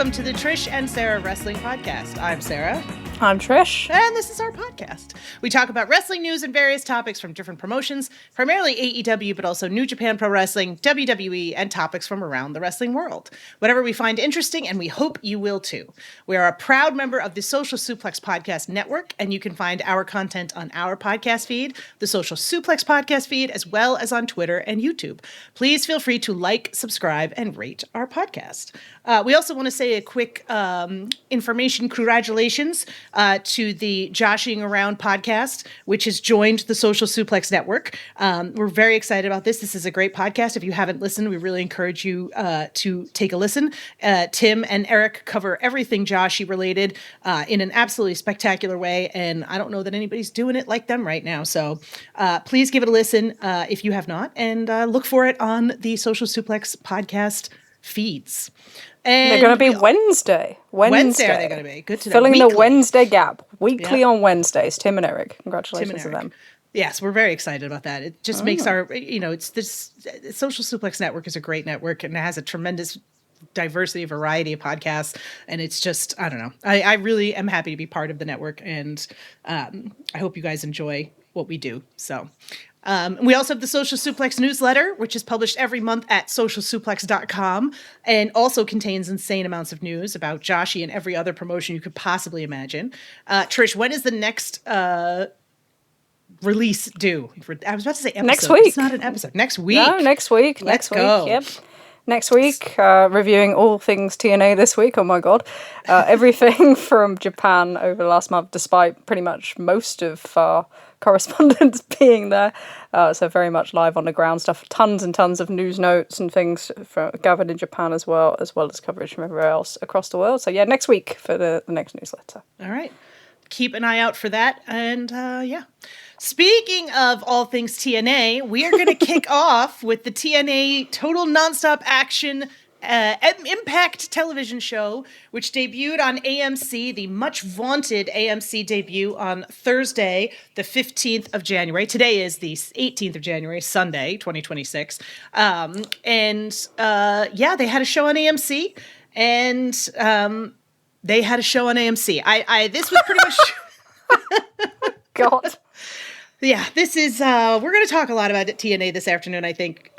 welcome to the Trish and Sarah Wrestling Podcast. I'm Sarah. I'm Trish. And this is our podcast. We talk about wrestling news and various topics from different promotions, primarily AEW, but also New Japan Pro Wrestling, WWE, and topics from around the wrestling world. Whatever we find interesting, and we hope you will too. We are a proud member of the Social Suplex Podcast Network, and you can find our content on our podcast feed, the Social Suplex Podcast feed, as well as on Twitter and YouTube. Please feel free to like, subscribe, and rate our podcast. We also want to say a quick information congratulations to the Joshing Around podcast, which has joined the Social Suplex Network. We're very excited about this. This is a great podcast. If you haven't listened, we really encourage you to take a listen. Tim and Eric cover everything Joshy related in an absolutely spectacular way, and I don't know that anybody's doing it like them right now. So please give it a listen if you have not, and look for it on the Social Suplex podcast feeds. And they're going to be Wednesday. Wednesday are they going to be? Good to know. Filling Weekly. the Wednesday gap. Weekly on Wednesdays. Tim and Eric. Congratulations to them. Yes, we're very excited about that. It just makes our, it's this Social Suplex Network is a great network, and it has a tremendous diversity, variety of podcasts. And it's just, I don't know. I really am happy to be part of the network, and I hope you guys enjoy what we do. So we also have the Social Suplex newsletter, which is published every month at socialsuplex.com and also contains insane amounts of news about Joshy and every other promotion you could possibly imagine. Trish, when is the next release due? I was about to say episode. Next week. It's not an episode. Next week. No, next week. Let's go. Yep. Next week, reviewing all things TNA this week. Oh my God. Everything from Japan over the last month, despite pretty much most of our correspondents being there. So very much live on the ground stuff. Tons and tons of news notes and things gathered in Japan as well as coverage from everywhere else across the world. So yeah, next week for the next newsletter. All right. Keep an eye out for that. And Speaking of all things TNA, we are going to kick off with the TNA Total Nonstop Action Impact television show, which debuted on AMC, the much vaunted AMC debut on Thursday, the 15th of January. Today is the 18th of January, Sunday, 2026. They had a show on AMC, and they had a show on AMC. This was pretty much... God. Yeah, this is, we're going to talk a lot about TNA this afternoon, I think,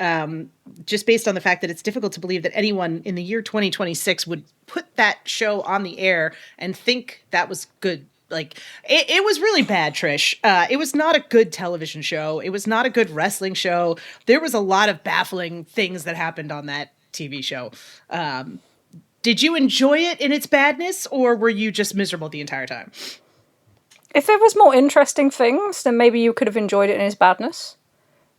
just based on the fact that it's difficult to believe that anyone in the year 2026 would put that show on the air and think that was good. Like, it was really bad, Trish. It was not a good television show. It was not a good wrestling show. There was a lot of baffling things that happened on that TV show. Did you enjoy it in its badness, or were you just miserable the entire time? If there was more interesting things, then maybe you could have enjoyed it in its badness.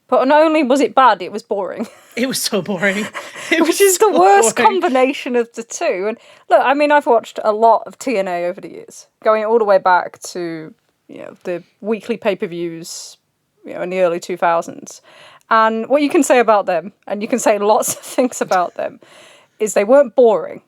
But not only was it bad, it was boring. It was so boring. Which is the worst combination of the two. And look, I mean, I've watched a lot of TNA over the years, going all the way back to, the weekly pay-per-views, in the early 2000s. And what you can say about them, and you can say lots of things about them, is they weren't boring.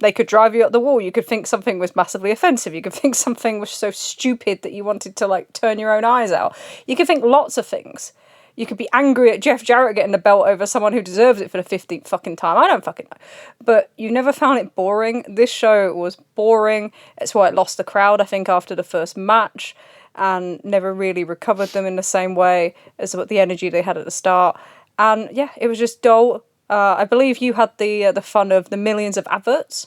They could drive you up the wall. You could think something was massively offensive. You could think something was so stupid that you wanted to, turn your own eyes out. You could think lots of things. You could be angry at Jeff Jarrett getting the belt over someone who deserves it for the 15th fucking time. I don't fucking know. But you never found it boring. This show was boring. It's why it lost the crowd, I think, after the first match, and never really recovered them in the same way as the energy they had at the start. And, yeah, it was just dull. I believe you had the fun of the millions of adverts.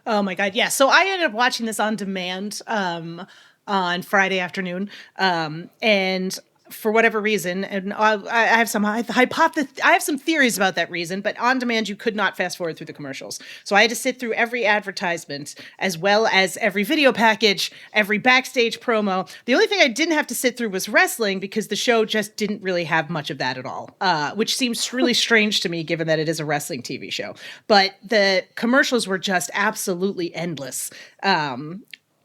Oh my God, yeah. So I ended up watching this on demand on Friday afternoon, and for whatever reason, and I have some theories about that reason, but on demand you could not fast forward through the commercials. So I had to sit through every advertisement as well as every video package, every backstage promo. The only thing I didn't have to sit through was wrestling, because the show just didn't really have much of that at all, which seems really strange to me given that it is a wrestling TV show. But the commercials were just absolutely endless.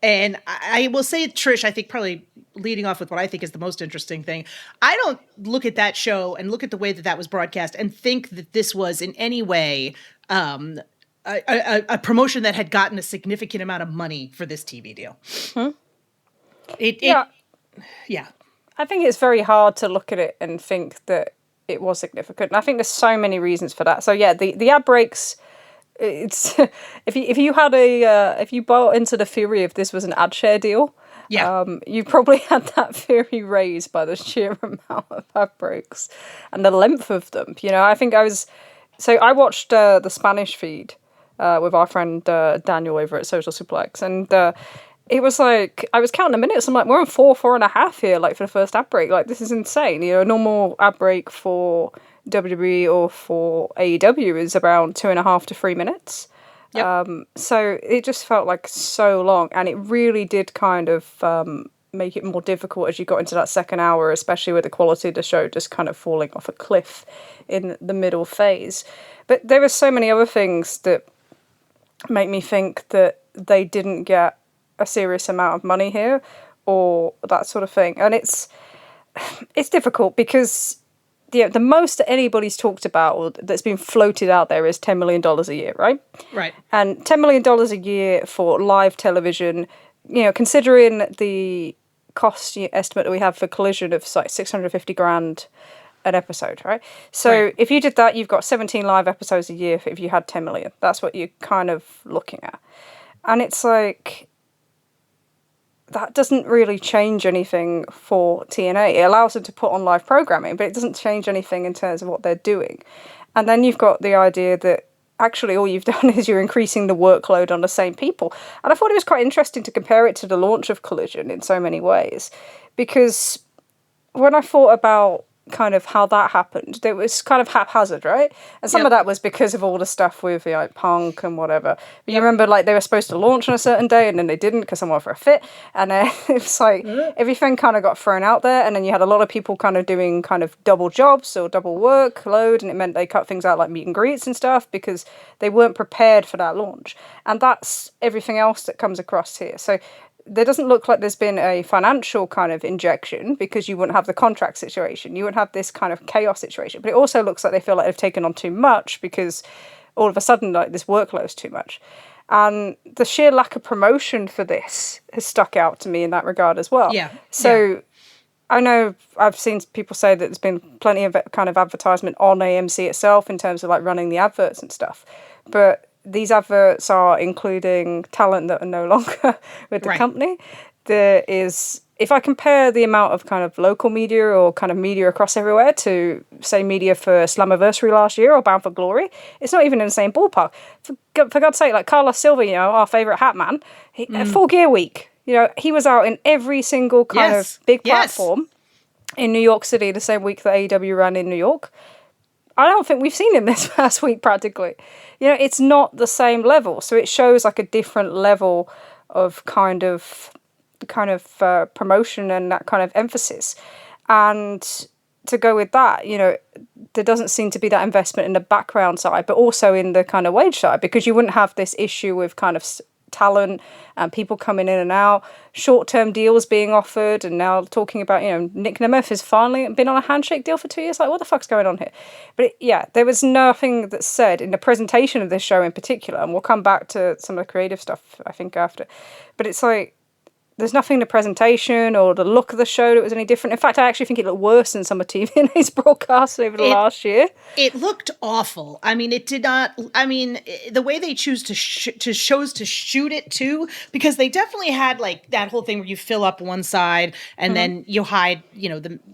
And I will say, Trish, I think probably leading off with what I think is the most interesting thing, I don't look at that show and look at the way that was broadcast and think that this was in any way a promotion that had gotten a significant amount of money for this TV deal. Yeah. I think it's very hard to look at it and think that it was significant. And I think there's so many reasons for that. So yeah, the ad breaks it's if you had if you bought into the theory if this was an ad share deal, you probably had that theory raised by the sheer amount of ad breaks and the length of them. I think I watched the Spanish feed with our friend Daniel over at Social Suplex, and it was like I was counting the minutes. I'm like, we're on 4.5 here, like for the first ad break. Like, this is insane. A normal ad break for WWE or for AEW is around 2.5 to 3 minutes. Yep. So it just felt like so long, and it really did kind of make it more difficult as you got into that second hour, especially with the quality of the show just kind of falling off a cliff in the middle phase. But there were so many other things that make me think that they didn't get a serious amount of money here or that sort of thing. And it's difficult because the most that anybody's talked about or that's been floated out there is $10 million a year, right? Right. And $10 million a year for live television, considering the cost estimate that we have for Collision of like 650 grand an episode, right? So if you did that, you've got 17 live episodes a year if you had 10 million. That's what you're kind of looking at. And it's like, that doesn't really change anything for TNA. It allows them to put on live programming, but it doesn't change anything in terms of what they're doing. And then you've got the idea that actually all you've done is you're increasing the workload on the same people. And I thought it was quite interesting to compare it to the launch of Collision in so many ways, because when I thought about kind of how that happened, it was kind of haphazard, right? And some of that was because of all the stuff with Punk and whatever. But you remember, like, they were supposed to launch on a certain day and then they didn't because someone for a fit, and then it was like everything kind of got thrown out there, and then you had a lot of people kind of doing kind of double jobs or double workload, and it meant they cut things out like meet and greets and stuff because they weren't prepared for that launch. And that's everything else that comes across here. So there doesn't look like there's been a financial kind of injection because you wouldn't have the contract situation. You wouldn't have this kind of chaos situation. But it also looks like they feel like they've taken on too much because all of a sudden, like, this workload is too much. And the sheer lack of promotion for this has stuck out to me in that regard as well. Yeah. So I know I've seen people say that there's been plenty of kind of advertisement on AMC itself in terms of like running the adverts and stuff. But these adverts are including talent that are no longer with the company. There is, if I compare the amount of kind of local media or kind of media across everywhere to, say, media for Slammiversary last year or Bound for Glory, it's not even in the same ballpark. For God's sake, like Carlos Silva, our favourite hat man, Full Gear Week, he was out in every single kind of big platform in New York City the same week that AEW ran in New York. I don't think we've seen him this past week practically. It's not the same level. So it shows like a different level of kind of promotion and that kind of emphasis. And to go with that, there doesn't seem to be that investment in the background side, but also in the kind of wage side, because you wouldn't have this issue with kind of talent and people coming in and out, short-term deals being offered, and now talking about, Nick Nemeth has finally been on a handshake deal for 2 years. Like, what the fuck's going on here? But there was nothing that's said in the presentation of this show in particular, and we'll come back to some of the creative stuff, I think, after. But it's like, there's nothing in the presentation or the look of the show that was any different. In fact, I actually think it looked worse than some of TVNA's broadcasts over the last year. It looked awful. I mean, it did not. I mean, the way they chose to shoot it too, because they definitely had like that whole thing where you fill up one side and then you hide,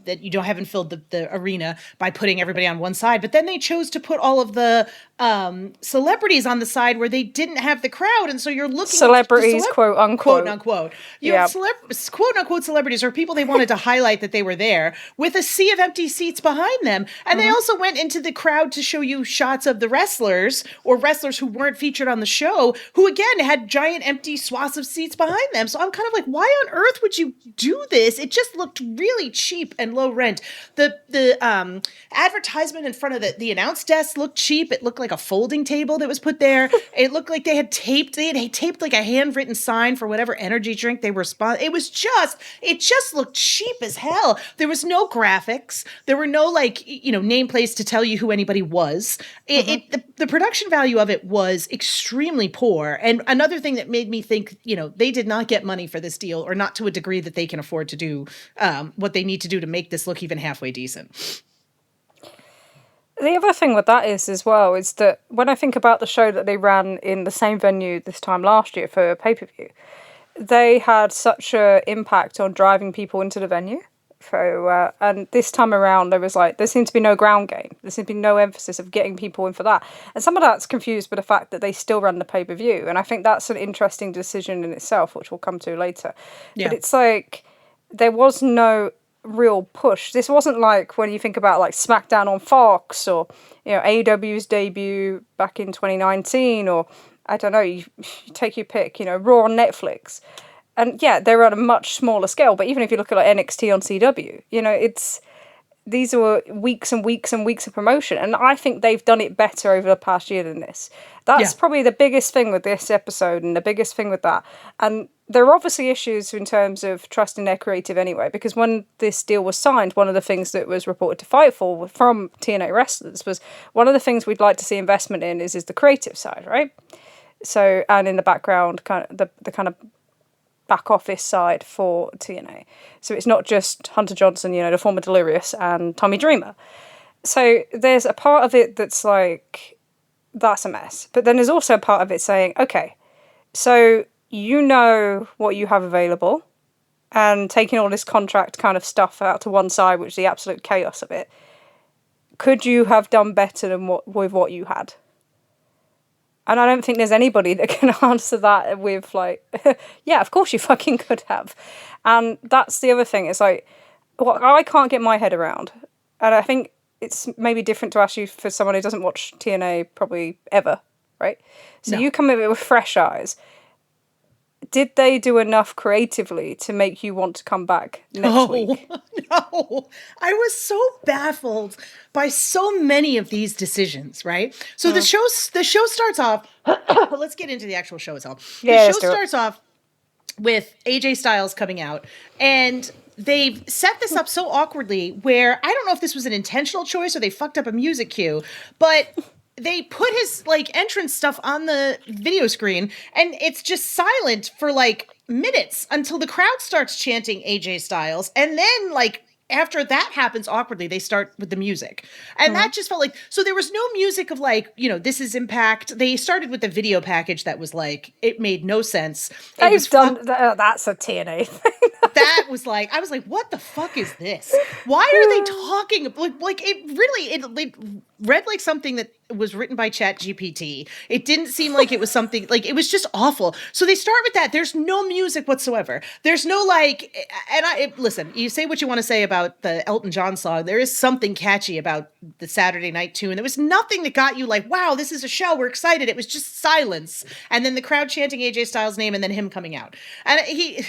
that you haven't filled the arena by putting everybody on one side. But then they chose to put all of the celebrities on the side where they didn't have the crowd, and so you're looking celebrities, quote unquote. You have quote unquote celebrities or people they wanted to highlight that they were there with a sea of empty seats behind them. And they also went into the crowd to show you shots of the wrestlers or wrestlers who weren't featured on the show, who again had giant empty swaths of seats behind them. So I'm kind of like, why on earth would you do this? It just looked really cheap and low rent. The advertisement in front of the announce desk looked cheap. It looked like a folding table that was put there. It looked like they had taped like a handwritten sign for whatever energy drink they were it just looked cheap as hell. There was no graphics. There were no nameplates to tell you who anybody was. The production value of it was extremely poor. And another thing that made me think, they did not get money for this deal, or not to a degree that they can afford to do what they need to do to make this look even halfway decent. The other thing with that is as well is that when I think about the show that they ran in the same venue this time last year for pay-per-view, they had such an impact on driving people into the venue. So, and this time around, there seemed to be no ground game. There seemed to be no emphasis of getting people in for that. And some of that's confused with the fact that they still ran the pay-per-view. And I think that's an interesting decision in itself, which we'll come to later. Yeah. But it's like, there was no real push. This wasn't like when you think about like SmackDown on Fox or, you know, AEW's debut back in 2019, or I don't know, you take your pick, you know, Raw on Netflix. And yeah, they're on a much smaller scale, but even if you look at like NXT on CW, you know, these were weeks and weeks and weeks of promotion, and I think they've done it better over the past year than this. That's probably the biggest thing with this episode, and the biggest thing with that. And there are obviously issues in terms of trusting their creative anyway, because when this deal was signed, one of the things that was reported to Fightful from TNA wrestlers was one of the things we'd like to see investment in is the creative side, right? So, and in the background, kind of the kind of back office side for TNA. So it's not just Hunter Johnson, you know, the former Delirious, and Tommy Dreamer. So there's a part of it that's like, that's a mess. But then there's also a part of it saying, okay, so you know what you have available, and taking all this contract kind of stuff out to one side, which is the absolute chaos of it, could you have done better than with what you had? And I don't think there's anybody that can answer that with like, yeah, of course you fucking could have. And that's the other thing. It's like, what I can't get my head around. And I think it's maybe different to ask you for someone who doesn't watch TNA probably ever, right? So you come at it with fresh eyes. Did they do enough creatively to make you want to come back next week? No, I was so baffled by so many of these decisions, right? So the show starts off, let's get into the actual show itself. The show starts off with AJ Styles coming out, and they've set this up so awkwardly where I don't know if this was an intentional choice or they fucked up a music cue, but they put his like entrance stuff on the video screen and it's just silent for like minutes until the crowd starts chanting AJ Styles. And then like after that happens awkwardly, they start with the music. And that just felt like, so there was no music of like, you know, this is Impact. They started with the video package that was like, it made no sense. That's a TNA thing. That was like, I was like, what the fuck is this? Why are they talking? Like it really, it read like something that was written by ChatGPT. It didn't seem like it was something, like it was just awful. So they start with that. There's no music whatsoever. There's no like, and listen, you say what you want to say about the Elton John song. There is something catchy about the Saturday night tune. There was nothing that got you like, wow, this is a show. We're excited. It was just silence. And then the crowd chanting AJ Styles' name and then him coming out. And he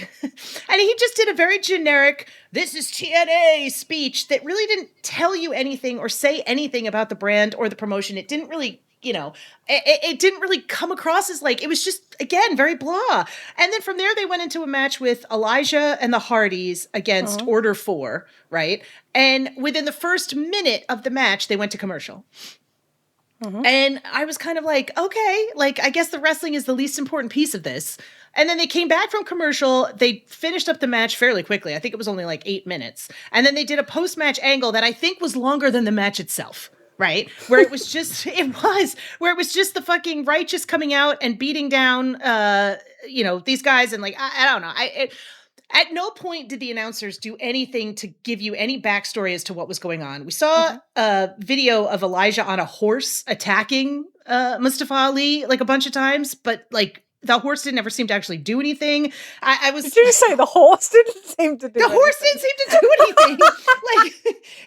just did a very generic, this is TNA speech that really didn't tell you anything or say anything about the brand or the promotion. It didn't really, you know, it didn't really come across as like, it was just, again, very blah. And then from there, they went into a match with Elijah and the Hardys against Order 4, right? And within the first minute of the match, they went to commercial. And I was kind of like, okay, like, I guess the wrestling is the least important piece of this. And then they came back from commercial. They finished up the match fairly quickly. I think it was only like 8 minutes. And then they did a post-match angle that I think was longer than the match itself, right? Where it was just, where it was just the fucking Righteous coming out and beating down, you know, these guys. And like, I don't know. At no point did the announcers do anything to give you any backstory as to what was going on. We saw a video of Elijah on a horse attacking Mustafa Ali like a bunch of times, but like the horse didn't ever seem to actually do anything. Did you just say the horse didn't seem to do anything? The horse didn't seem to do anything. Like,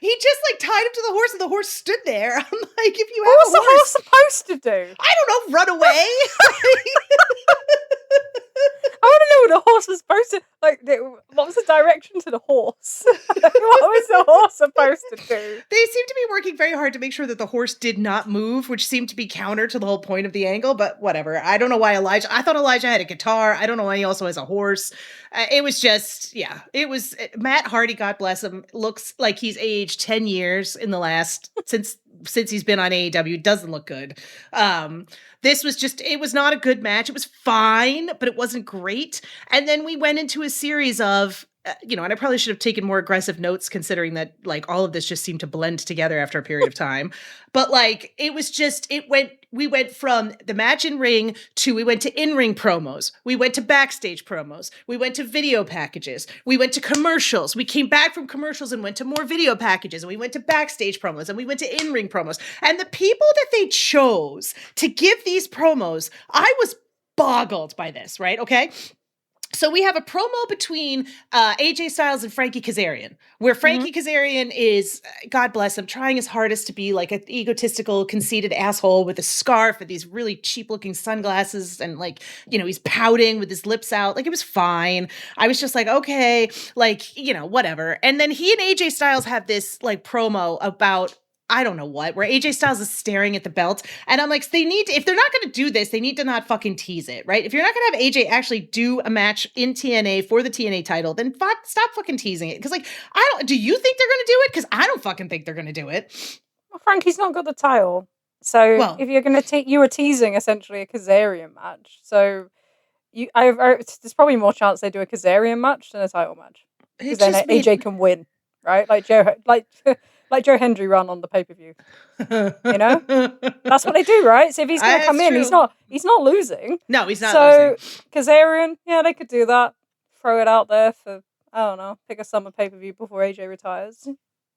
he just like tied him to the horse and the horse stood there. I'm like, if you have what's the horse supposed to do? I don't know, run away. I want to know what the horse was supposed to, like, what was the direction to the horse? What was the horse supposed to do? They seem to be working very hard to make sure that the horse did not move, which seemed to be counter to the whole point of the angle, but whatever. I don't know why I thought Elijah had a guitar. I don't know why he also has a horse. It was just, yeah, it was, Matt Hardy, God bless him, looks like he's aged 10 years in the last, since he's been on AEW. Doesn't look good. This was just, it was not a good match. It was fine, but it wasn't great. And then we went into a series of and I probably should have taken more aggressive notes considering that like all of this just seemed to blend together after a period of time. But like, we went from the match in ring we went to in-ring promos. We went to backstage promos. We went to video packages. We went to commercials. We came back from commercials and went to more video packages. And we went to backstage promos and we went to in-ring promos. And the people that they chose to give these promos, I was boggled by this, right? Okay. So we have a promo between AJ Styles and Frankie Kazarian, where Frankie Kazarian is, God bless him, trying his hardest to be like an egotistical, conceited asshole with a scarf and these really cheap-looking sunglasses, and like, he's pouting with his lips out. Like, it was fine. I was just like, okay, like, whatever. And then he and AJ Styles have this like promo about I don't know what, where AJ Styles is staring at the belt. And I'm like, if they're not going to do this, they need to not fucking tease it, right? If you're not going to have AJ actually do a match in TNA for the TNA title, then stop fucking teasing it. Because like, do you think they're going to do it? Because I don't fucking think they're going to do it. Well, Frankie's not got the title. So if you're going to you were teasing essentially a Kazarian match. So there's probably more chance they do a Kazarian match than a title match. Because then AJ can win, right? Like Joe Hendry run on the pay-per-view. That's what they do, right? So if he's going to come in, true. he's not losing. No, he's not losing. So Kazarian, yeah, they could do that. Throw it out there for, I don't know, pick a summer pay-per-view before AJ retires.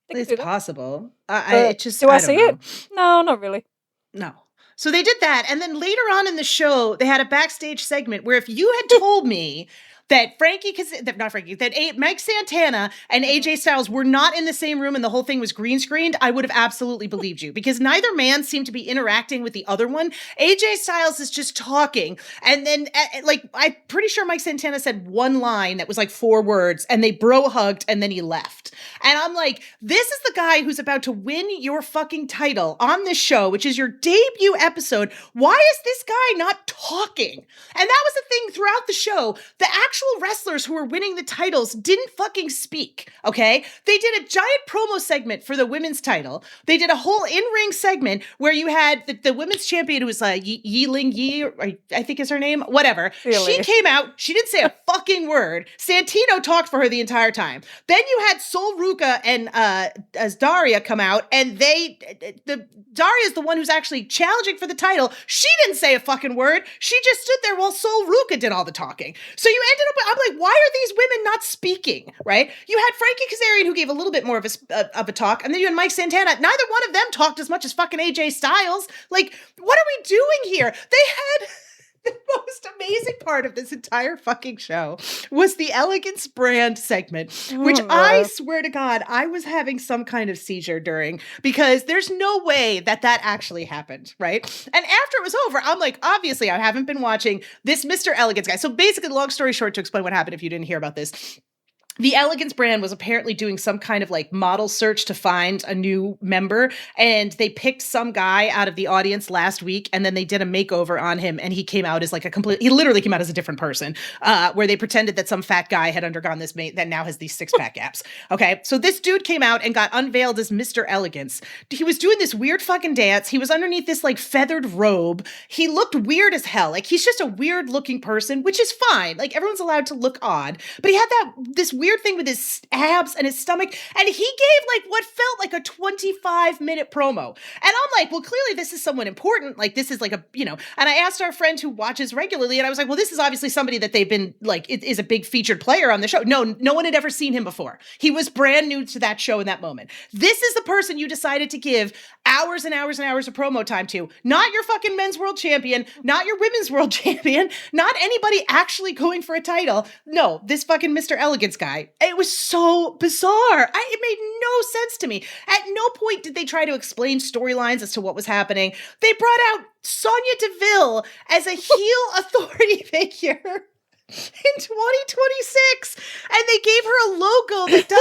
It's possible. Do I see it? No, not really. No. So they did that, and then later on in the show, they had a backstage segment where if you had told me that Mike Santana and AJ Styles were not in the same room and the whole thing was green screened, I would have absolutely believed you, because neither man seemed to be interacting with the other one. AJ Styles is just talking, and then I'm pretty sure Mike Santana said one line that was like 4 words, and they bro hugged, and then he left. And I'm like, this is the guy who's about to win your fucking title on this show, which is your debut episode. Why is this guy not talking? And that was the thing throughout the show. The actual wrestlers who were winning the titles didn't fucking speak, okay? They did a giant promo segment for the women's title. They did a whole in-ring segment where you had the women's champion who was Yi-Ling Yi, I think is her name, whatever. Really? She came out, she didn't say a fucking word. Santino talked for her the entire time. Then you had Sol Ruca and as Daria come out, and Daria is the one who's actually challenging for the title. She didn't say a fucking word. She just stood there while Sol Ruca did all the talking. So you ended up, I'm like, why are these women not speaking, right? You had Frankie Kazarian, who gave a little bit more of a talk, and then you had Mike Santana. Neither one of them talked as much as fucking AJ Styles. Like, what are we doing here? They had... The most amazing part of this entire fucking show was the Elegance brand segment, which I swear to God, I was having some kind of seizure during, because there's no way that actually happened, right? And after it was over, I'm like, obviously, I haven't been watching this Mr. Elegance guy. So basically, long story short, to explain what happened if you didn't hear about this, the Elegance brand was apparently doing some kind of like model search to find a new member, and they picked some guy out of the audience last week, and then they did a makeover on him, and he came out as like he literally came out as a different person, where they pretended that some fat guy had undergone this that now has these 6-pack abs. Okay, so this dude came out and got unveiled as Mr. Elegance. He was doing this weird fucking dance. He was underneath this like feathered robe. He looked weird as hell. Like, he's just a weird looking person, which is fine. Like, everyone's allowed to look odd, but he had this weird thing with his abs and his stomach, and he gave like what felt like a 25-minute promo. And I'm like, well, clearly this is someone important. Like, this is like a, and I asked our friend who watches regularly, and I was like, well, this is obviously somebody that they've been like, is a big featured player on the show. No one had ever seen him before. He was brand new to that show in that moment. This is the person you decided to give hours and hours and hours of promo time to. Not your fucking men's world champion, not your women's world champion, not anybody actually going for a title. No, this fucking Mr. Elegance guy. It was so bizarre. It made no sense to me. At no point did they try to explain storylines as to what was happening. They brought out Sonya Deville as a heel authority figure in 2026, and they gave her a logo that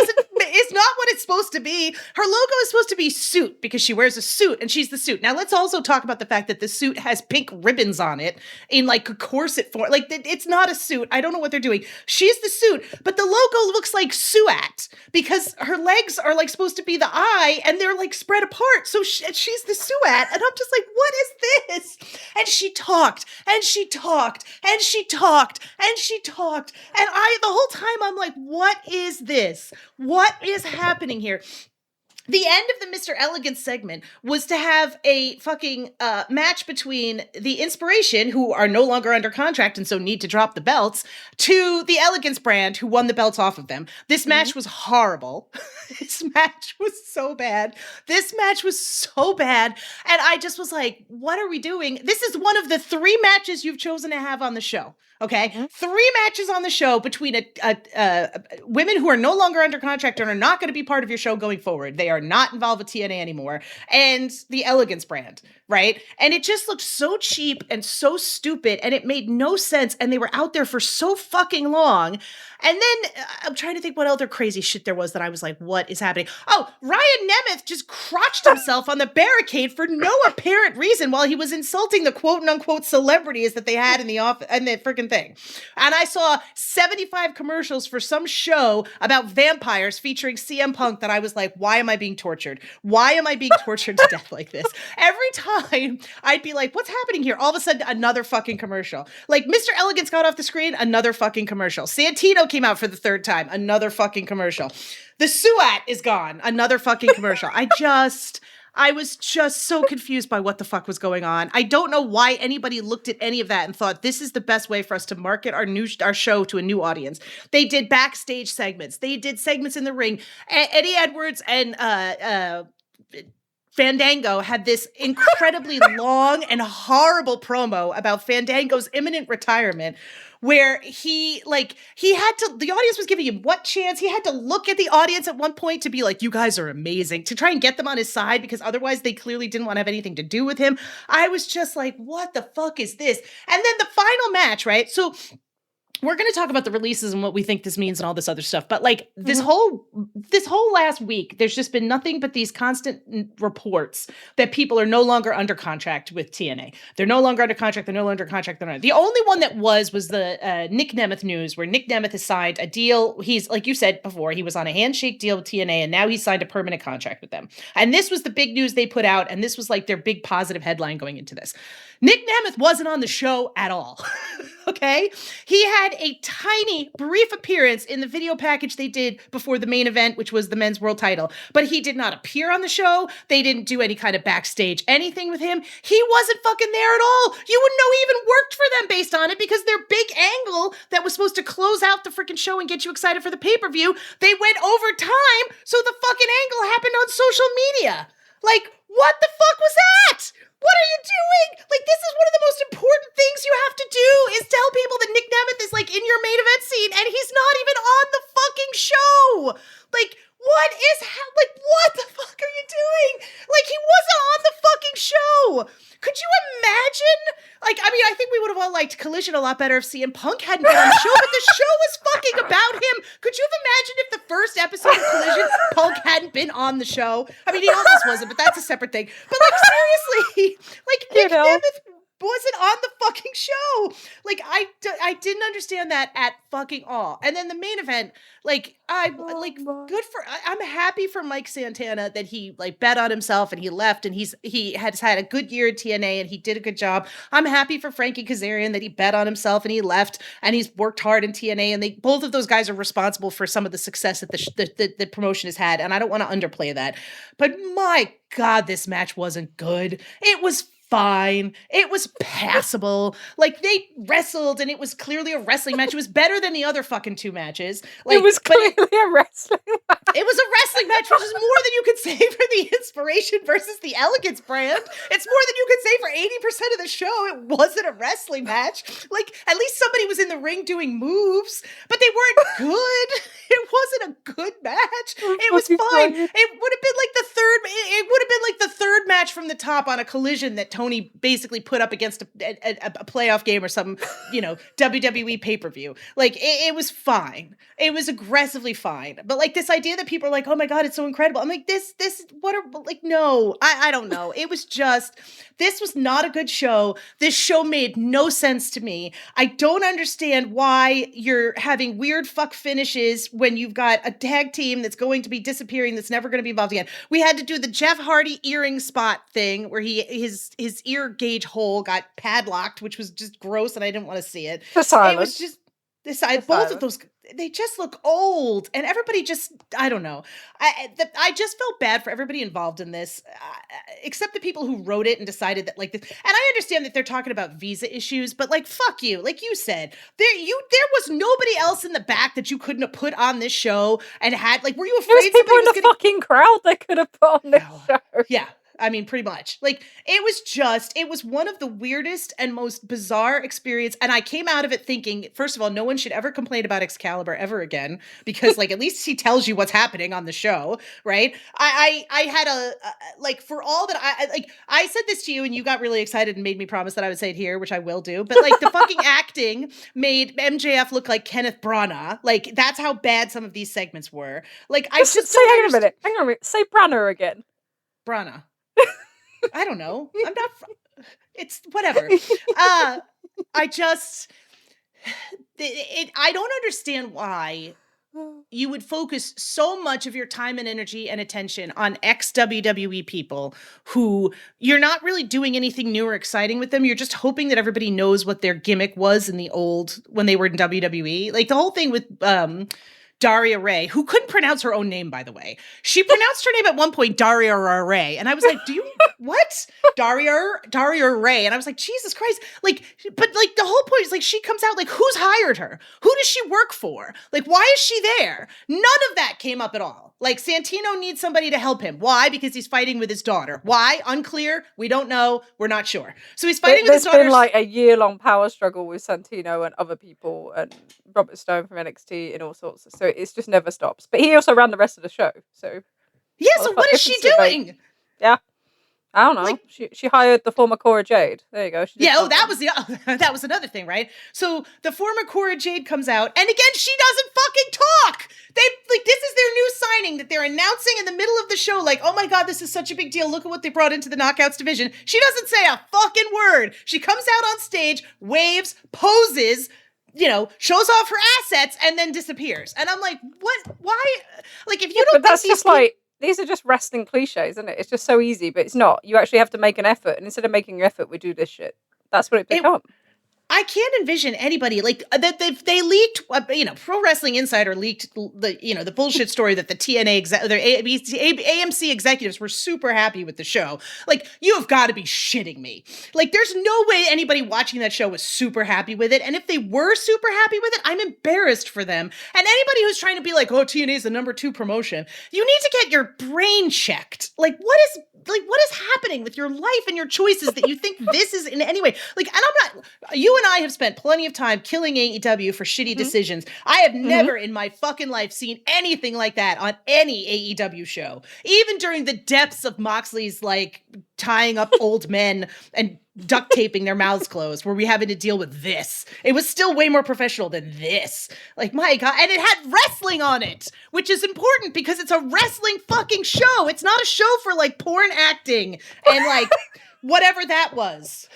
is not what it's supposed to be. Her logo is supposed to be suit, because she wears a suit and she's the suit. Now let's also talk about the fact that the suit has pink ribbons on it in like a corset form. Like, it's not a suit. I don't know what they're doing. She's the suit, but the logo looks like Suat, because her legs are like supposed to be the eye and they're like spread apart. So she's the Suat, and I'm just like, what is this? And she talked and she talked and she talked and And she talked. And the whole time I'm like, what is this? What is happening here? The end of the Mr. Elegant segment was to have a fucking match between the Inspiration, who are no longer under contract and so need to drop the belts, to the Elegance brand, who won the belts off of them. This match was horrible. This match was so bad. This match was so bad. And I just was like, what are we doing? This is one of the 3 matches you've chosen to have on the show. Okay, 3 matches on the show between women who are no longer under contract and are not going to be part of your show going forward. They are not involved with TNA anymore, and the Elegance brand, right? And it just looked so cheap and so stupid, and it made no sense. And they were out there for so fucking long. And then I'm trying to think what other crazy shit there was that I was like, what is happening? Oh, Ryan Nemeth just crotched himself on the barricade for no apparent reason while he was insulting the quote unquote celebrities that they had in the office and the freaking thing. And I saw 75 commercials for some show about vampires featuring CM Punk that I was like, why am I being tortured? Why am I being tortured to death like this? Every time I'd be like, what's happening here? All of a sudden, another fucking commercial. Like Mr. Elegance got off the screen, another fucking commercial. Santino came out for the 3rd time, another fucking commercial. The Suat is gone, another fucking commercial. I was just so confused by what the fuck was going on. I don't know why anybody looked at any of that and thought this is the best way for us to market our show to a new audience. They did backstage segments. They did segments in the ring. Eddie Edwards and Fandango had this incredibly long and horrible promo about Fandango's imminent retirement, where the audience was giving him what chance? He had to look at the audience at one point to be like, you guys are amazing, to try and get them on his side, because otherwise they clearly didn't want to have anything to do with him. I was just like, what the fuck is this? And then the final match, right? So we're going to talk about the releases and what we think this means and all this other stuff. But like this whole last week, there's just been nothing but these constant reports that people are no longer under contract with TNA. They're no longer under contract. They're no longer under contract. The only one that was the Nick Nemeth news, where Nick Nemeth has signed a deal. He's, like you said before, he was on a handshake deal with TNA, and now he's signed a permanent contract with them. And this was the big news they put out. And this was like their big positive headline going into this. Nick Nemeth wasn't on the show at all. Okay? He had a tiny, brief appearance in the video package they did before the main event, which was the men's world title. But he did not appear on the show. They didn't do any kind of backstage anything with him. He wasn't fucking there at all. You wouldn't know he even worked for them based on it, because their big angle that was supposed to close out the freaking show and get you excited for the pay-per-view, they went over time, so the fucking angle happened on social media. Like, what the fuck was that? What are you doing? Like, this is one of the most important things you have to do, is tell people that Nick Nemeth is like in your main event scene, and he's not even on the fucking show. Like, what the fuck are you doing? Like, he wasn't on the fucking show. Could you imagine? Like, I mean, I think we would have all liked Collision a lot better if CM Punk hadn't been on the show, but the show was fucking about him. Could you have imagined if the first episode of Collision, Punk hadn't been on the show? I mean, he almost wasn't, but that's a separate thing. But like, seriously, like, Nick Nemeth wasn't on the fucking show. Like, I didn't understand that at fucking all. And then the main event, like, I'm happy for Mike Santana that he like bet on himself and he left, and he has had a good year at TNA and he did a good job. I'm happy for Frankie Kazarian that he bet on himself and he left and he's worked hard in TNA, and both of those guys are responsible for some of the success that the promotion has had, and I don't want to underplay that. But my God, this match wasn't good. It was fine. It was passable. Like, they wrestled and it was clearly a wrestling match. It was better than the other fucking 2 matches. Like, it was clearly a wrestling match. It was a wrestling match, which is more than you could say for the Inspiration versus the Elegance brand. It's more than you could say for 80% of the show. It wasn't a wrestling match. Like, at least somebody was in the ring doing moves, but they weren't good. It wasn't a good match. It was fine. It would have been like the third. It would have been like the third match from the top on a Collision that Tony basically put up against a playoff game or some, WWE pay-per-view. Like, it was fine. It was aggressively fine. But like, this idea that people are like, oh my God, it's so incredible. I'm like, no, I don't know. It was just, this was not a good show. This show made no sense to me. I don't understand why you're having weird fuck finishes when you've got a tag team that's going to be disappearing, that's never going to be involved again. We had to do the Jeff Hardy earring spot thing where his ear gauge hole got padlocked, which was just gross and I didn't want to see it. For silence. It was just, both of those, they just look old, and everybody just, I don't know. I just felt bad for everybody involved in this, except the people who wrote it and decided that like this. And I understand that they're talking about visa issues, but like, fuck you. Like you said, there was nobody else in the back that you couldn't have put on this show and had, like, were you afraid there was people in the fucking crowd they could have put on this show? Yeah. I mean, pretty much. Like, it was one of the weirdest and most bizarre experience. And I came out of it thinking, first of all, no one should ever complain about Excalibur ever again, because like, at least he tells you what's happening on the show, right? I had like, for all that I said this to you and you got really excited and made me promise that I would say it here, which I will do. But like, the fucking acting made MJF look like Kenneth Branagh. Like, that's how bad some of these segments were. Like, I just say, hang on a minute. Say Branagh again. Branagh. I don't know. I'm not. It's whatever. I just. I don't understand why you would focus so much of your time and energy and attention on ex-WWE people who you're not really doing anything new or exciting with them. You're just hoping that everybody knows what their gimmick was in the old, when they were in WWE. Like the whole thing with Daria Ray, who couldn't pronounce her own name, by the way. She pronounced her name at one point, Daria Ray. And I was like, what? Daria Ray. And I was like, Jesus Christ. Like, but like the whole point is like, she comes out like, who's hired her? Who does she work for? Like, why is she there? None of that came up at all. Like, Santino needs somebody to help him. Why? Because he's fighting with his daughter. Why? Unclear. We don't know. We're not sure. So he's fighting with his daughter. There's been like a year-long power struggle with Santino and other people and Robert Stone from NXT and all sorts. So it's just never stops. But he also ran the rest of the show. So yeah. So what is she doing? Yeah. I don't know. Like, she hired the former Cora Jade. There you go. That was another thing, right? So the former Cora Jade comes out, and again, she doesn't fucking talk. This is their new signing that they're announcing in the middle of the show. Like, oh my God, this is such a big deal. Look at what they brought into the Knockouts division. She doesn't say a fucking word. She comes out on stage, waves, poses, shows off her assets, and then disappears. And I'm like, what? Why? Like, if you don't. But that's just like. These are just wrestling cliches, isn't it? It's just so easy, but it's not. You actually have to make an effort, and instead of making an effort, we do this shit. That's what it becomes. I can't envision anybody like that. They leaked, Pro Wrestling Insider leaked the bullshit story that the TNA AMC executives were super happy with the show. Like, you have got to be shitting me. Like, there's no way anybody watching that show was super happy with it. And if they were super happy with it, I'm embarrassed for them. And anybody who's trying to be like, oh, TNA is the number 2 promotion, you need to get your brain checked. Like, what is happening with your life and your choices that you think this is in any way? Like, and I'm not. You and I have spent plenty of time killing AEW for shitty decisions. I have never in my fucking life seen anything like that on any AEW show. Even during the depths of Moxley's, like, tying up old men and duct taping their mouths closed, where we having to deal with this. It was still way more professional than this. Like, my God. And it had wrestling on it, which is important because it's a wrestling fucking show. It's not a show for, like, porn acting and, like, whatever that was.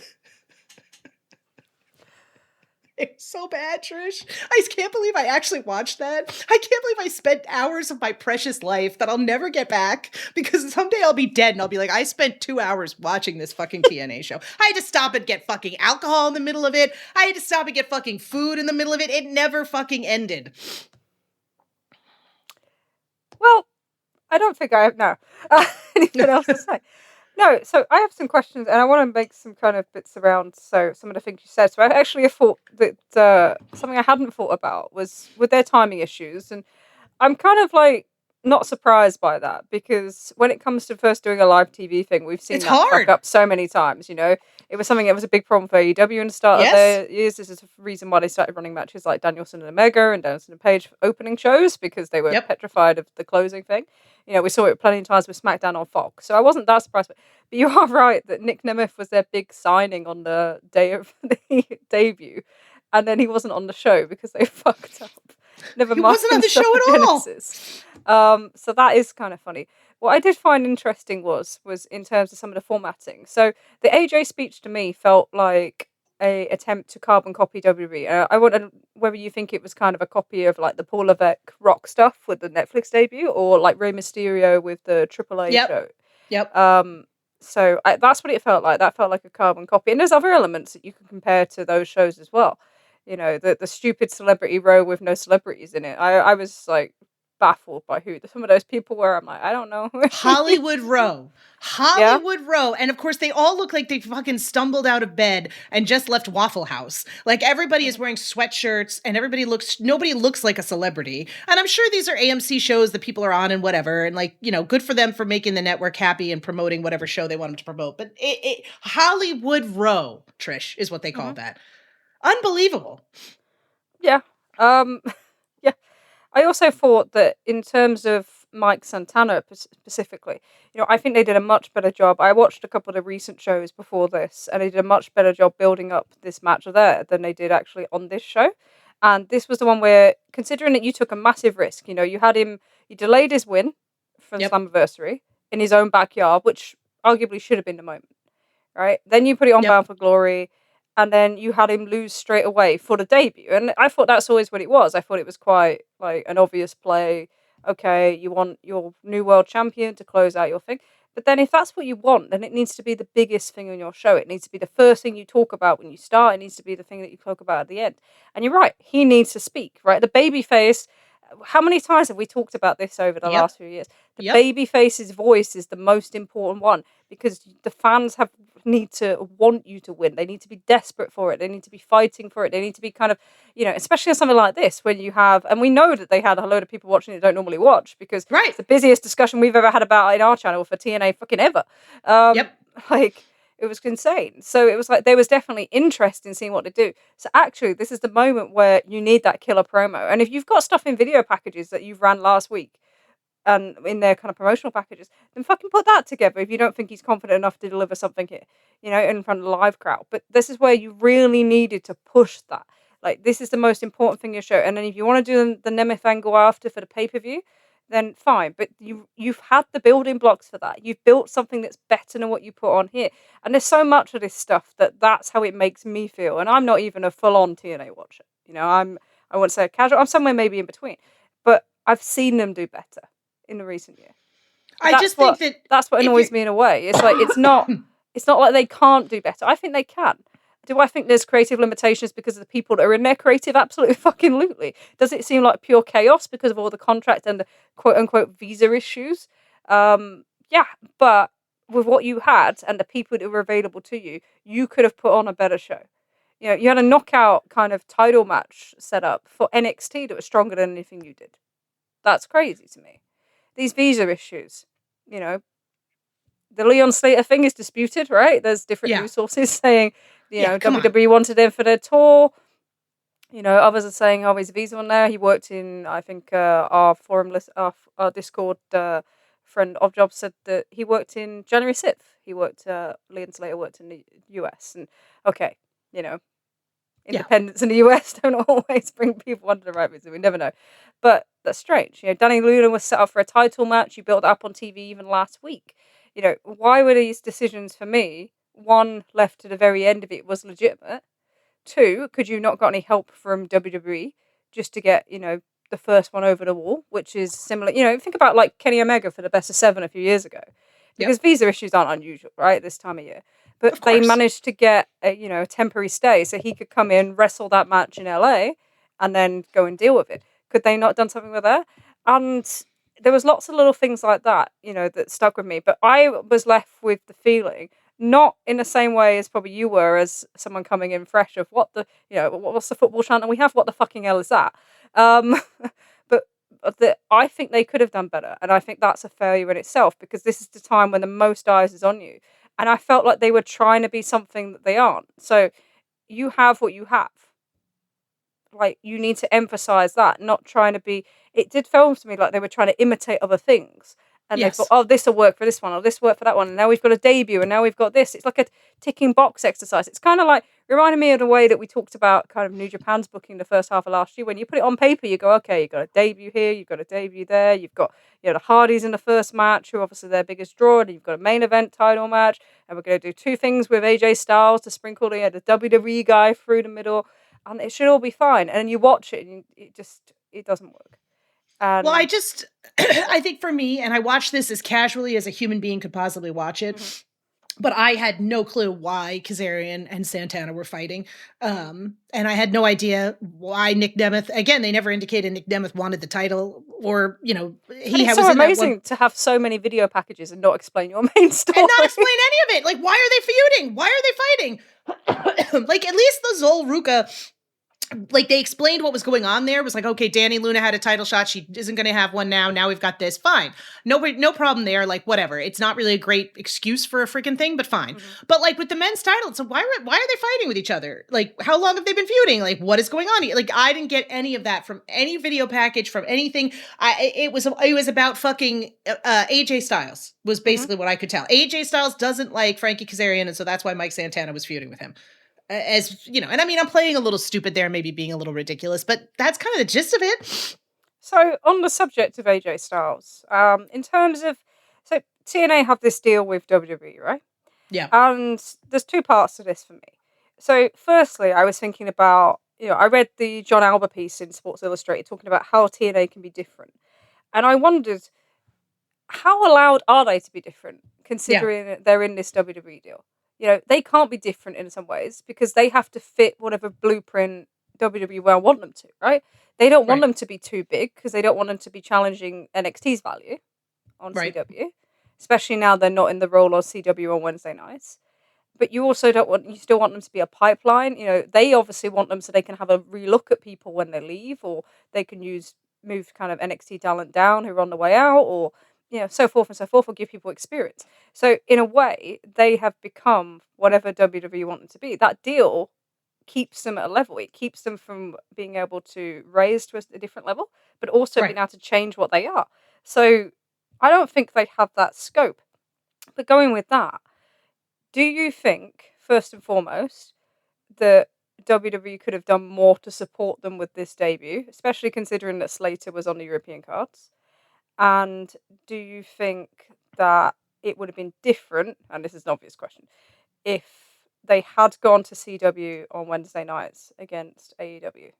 It's so bad, Trish. I can't believe I actually watched that. I can't believe I spent hours of my precious life that I'll never get back, because someday I'll be dead and I'll be like, I spent 2 hours watching this fucking TNA show. I had to stop and get fucking alcohol in the middle of it. I had to stop and get fucking food in the middle of it. It never fucking ended. Well, I don't think I have anything else to say. No, so I have some questions, and I want to make some kind of bits around some of the things you said. So I actually thought that something I hadn't thought about was with their timing issues, and I'm kind of like not surprised by that, because when it comes to first doing a live TV thing, we've seen that fuck up so many times. It was something that was a big problem for AEW in the start of their years. This is the reason why they started running matches like Danielson and Omega and Danielson and Page for opening shows, because they were petrified of the closing thing. We saw it plenty of times with SmackDown on Fox. So I wasn't that surprised. But you are right that Nick Nemeth was their big signing on the day of the debut. And then he wasn't on the show because they fucked up. Never mind. He wasn't on the show at all. So that is kind of funny. What I did find interesting was in terms of some of the formatting. So the AJ speech to me felt like a attempt to carbon copy WWE. I wonder whether you think it was kind of a copy of like the Paul Levesque Rock stuff with the Netflix debut, or like Rey Mysterio with the AAA show. Yep. So that's what it felt like. That felt like a carbon copy. And there's other elements that you can compare to those shows as well. the stupid celebrity row with no celebrities in it. I was like baffled by who some of those people were. I'm like, I don't know. Hollywood Row. Yeah. Hollywood Row. And of course, they all look like they fucking stumbled out of bed and just left Waffle House. Like everybody is wearing sweatshirts and nobody looks like a celebrity. And I'm sure these are AMC shows that people are on and whatever. And like, good for them for making the network happy and promoting whatever show they want them to promote. But Hollywood Row, Trish, is what they call that. Unbelievable. Yeah. Yeah. I also thought that in terms of Mike Santana specifically, I think they did a much better job. I watched a couple of the recent shows before this, and they did a much better job building up this match there than they did actually on this show. And this was the one where, considering that you took a massive risk, you delayed his win from Yep. Slammiversary in his own backyard, which arguably should have been the moment, right? Then you put it on Bound for Glory, and then you had him lose straight away for the debut. And I thought that's always what it was. I thought it was quite like an obvious play. Okay, you want your new world champion to close out your thing. But then if that's what you want, then it needs to be the biggest thing on your show. It needs to be the first thing you talk about when you start. It needs to be the thing that you talk about at the end. And you're right, he needs to speak, right? The babyface, how many times have we talked about this over the last few years? The babyface's voice is the most important one because the fans need to want you to win. They need to be desperate for it. They need to be fighting for it. They need to be kind of, especially on something like this when you have, and we know that they had a load of people watching that don't normally watch because it's the busiest discussion we've ever had about in our channel for TNA fucking ever. Like, it was insane. So it was like there was definitely interest in seeing what they do. So actually, this is the moment where you need that killer promo. And if you've got stuff in video packages that you've ran last week and in their kind of promotional packages, then fucking put that together if you don't think he's confident enough to deliver something here, in front of the live crowd. But this is where you really needed to push that. Like, this is the most important thing in your show. And then if you want to do the Nemeth angle after for the pay-per-view, then fine. But you've had the building blocks for that. You've built something that's better than what you put on here. And there's so much of this stuff that's how it makes me feel. And I'm not even a full-on TNA watcher. I wouldn't say a casual. I'm somewhere maybe in between. But I've seen them do better in the recent year. That's what annoys me in a way. It's like it's not like they can't do better. I think they can. Do I think there's creative limitations because of the people that are in there creative? Absolutely fucking lootly. Does it seem like pure chaos because of all the contract and the quote unquote visa issues? Yeah, but with what you had and the people that were available to you, you could have put on a better show. You had a knockout kind of title match set up for NXT that was stronger than anything you did. That's crazy to me. These visa issues, the Leon Slater thing is disputed, right? There's different news sources saying, WWE wanted him for their tour. Others are saying, oh, he's a visa on there. He worked in, I think, our forum list, our Discord friend of Job said that he worked in January 6th. Leon Slater worked in the US. And okay, independents in the US don't always bring people under the right visa. We never know. But that's strange. Danny Luna was set up for a title match. You built up on TV even last week. Why were these decisions for me? One, left to the very end of it was legitimate. Two, could you not got any help from WWE just to get, the first one over the wall, which is similar. Think about like Kenny Omega for the Best of 7 a few years ago. Because visa issues aren't unusual, right, this time of year. But they managed to get a temporary stay so he could come in, wrestle that match in LA, and then go and deal with it. Could they not have done something with that? And there was lots of little things like that, that stuck with me. But I was left with the feeling, not in the same way as probably you were as someone coming in fresh of what's the football chant we have? What the fucking hell is that? But I think they could have done better. And I think that's a failure in itself because this is the time when the most eyes is on you. And I felt like they were trying to be something that they aren't. So you have what you have. Like, you need to emphasize that, not trying to be. It did feel to me like they were trying to imitate other things. And they thought, oh, this will work for this one, or this will work for that one. And now we've got a debut, and now we've got this. It's like a ticking box exercise. It's kind of like, reminded me of the way that we talked about kind of New Japan's booking the first half of last year. When you put it on paper, you go, okay, you've got a debut here, you've got a debut there, you've got the Hardys in the first match, who are obviously their biggest draw, and you've got a main event title match, and we're going to do 2 things with AJ Styles to sprinkle the WWE guy through the middle, and it should all be fine. And you watch it, and it doesn't work. Well, I think for me, and I watch this as casually as a human being could possibly watch it. But I had no clue why Kazarian and Santana were fighting. And I had no idea why Nick Nemeth, again, they never indicated Nick Nemeth wanted the title, or, you know, it's so amazing to have so many video packages and not explain your main story. And not explain any of it. Like, why are they feuding? Why are they fighting? Like, at least the Zol Ruka, like, they explained what was going on there. It was like, okay, Danny Luna had a title shot. She isn't going to have one now. Now we've got this. Fine. No problem there. Like, whatever. It's not really a great excuse for a freaking thing, but fine. Mm-hmm. But like with the men's title, so why are they fighting with each other? Like, how long have they been feuding? Like, what is going on? Like, I didn't get any of that from any video package, from anything. It was about fucking AJ Styles was basically what I could tell. AJ Styles doesn't like Frankie Kazarian, and so that's why Mike Santana was feuding with him. As you know, and I mean, I'm playing a little stupid there, maybe being a little ridiculous, but that's kind of the gist of it. So, on the subject of AJ Styles, in terms of, so TNA have this deal with WWE, right? Yeah. And there's two parts to this for me. So, firstly, I was thinking about, I read the John Alba piece in Sports Illustrated talking about how TNA can be different. And I wondered, how allowed are they to be different, considering that they're in this WWE deal? They can't be different in some ways because they have to fit whatever blueprint WWE want them to, right? They don't want them to be too big because they don't want them to be challenging NXT's value on CW, especially now they're not in the role of CW on Wednesday nights. But you also you still want them to be a pipeline. They obviously want them so they can have a relook at people when they leave, or they can move kind of NXT talent down who are on the way out, or so forth and so forth, or give people experience. So in a way, they have become whatever WWE want them to be. That deal keeps them at a level. It keeps them from being able to raise to a different level, but also being able to change what they are. So I don't think they have that scope. But going with that, do you think, first and foremost, that WWE could have done more to support them with this debut, especially considering that Slater was on the European cards? And do you think that it would have been different, and this is an obvious question, if they had gone to CW on Wednesday nights against AEW?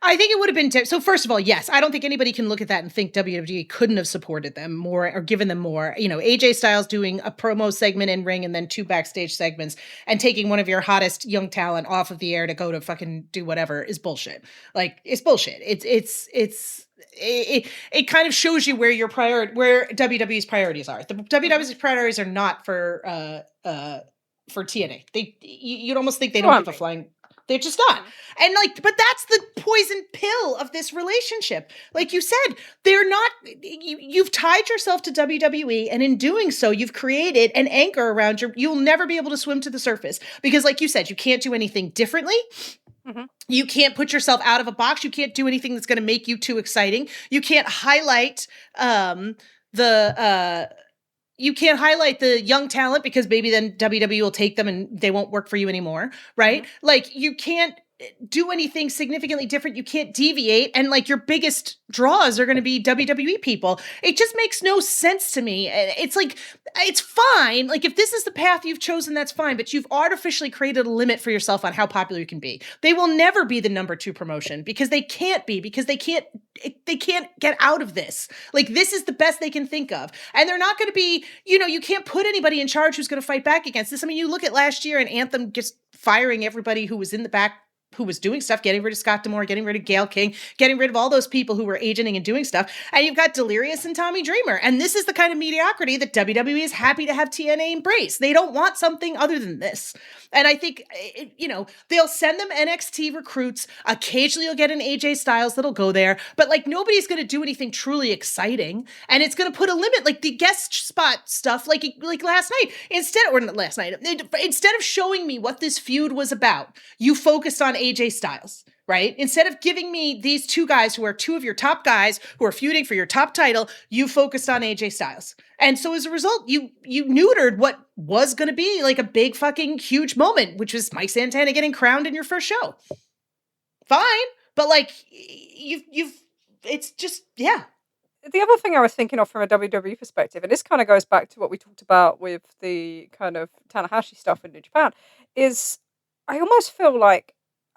I think it would have been so. First of all, yes, I don't think anybody can look at that and think WWE couldn't have supported them more or given them more. AJ Styles doing a promo segment in ring and then 2 backstage segments and taking one of your hottest young talent off of the air to go to fucking do whatever is bullshit. Like, it's bullshit. It kind of shows you where where WWE's priorities are. The WWE's priorities are not for TNA. You'd almost think they don't give a flying. They're just not. And but that's the poison pill of this relationship. Like you said, they're not, you've tied yourself to WWE, and in doing so, you've created an anchor around you'll never be able to swim to the surface because, like you said, you can't do anything differently. Mm-hmm. You can't put yourself out of a box. You can't do anything that's going to make you too exciting. You can't highlight you can't highlight the young talent because maybe then WWE will take them and they won't work for you anymore, right? Mm-hmm. Like, you can't do anything significantly different. You can't deviate. And like, your biggest draws are going to be WWE people. It just makes no sense to me. It's like, it's fine. Like, if this is the path you've chosen, that's fine. But you've artificially created a limit for yourself on how popular you can be. They will never be the number 2 promotion because they can't be, because they can't get out of this. Like, this is the best they can think of. And they're not going to be, you can't put anybody in charge who's going to fight back against this. I mean, you look at last year and Anthem just firing everybody who was in the back, who was doing stuff, getting rid of Scott D'Amore, getting rid of Gail King, getting rid of all those people who were agenting and doing stuff. And you've got Delirious and Tommy Dreamer. And this is the kind of mediocrity that WWE is happy to have TNA embrace. They don't want something other than this. And I think, they'll send them NXT recruits. Occasionally you'll get an AJ Styles that'll go there. But like, nobody's going to do anything truly exciting. And it's going to put a limit, like the guest spot stuff, like last night. Instead of showing me what this feud was about, you focused on AJ Styles, right? Instead of giving me these 2 guys who are 2 of your top guys who are feuding for your top title, you focused on AJ Styles. And so as a result, you neutered what was going to be like a big fucking huge moment, which was Mike Santana getting crowned in your first show. Fine. But like, it's just, yeah. The other thing I was thinking of from a WWE perspective, and this kind of goes back to what we talked about with the kind of Tanahashi stuff in New Japan, is I almost feel like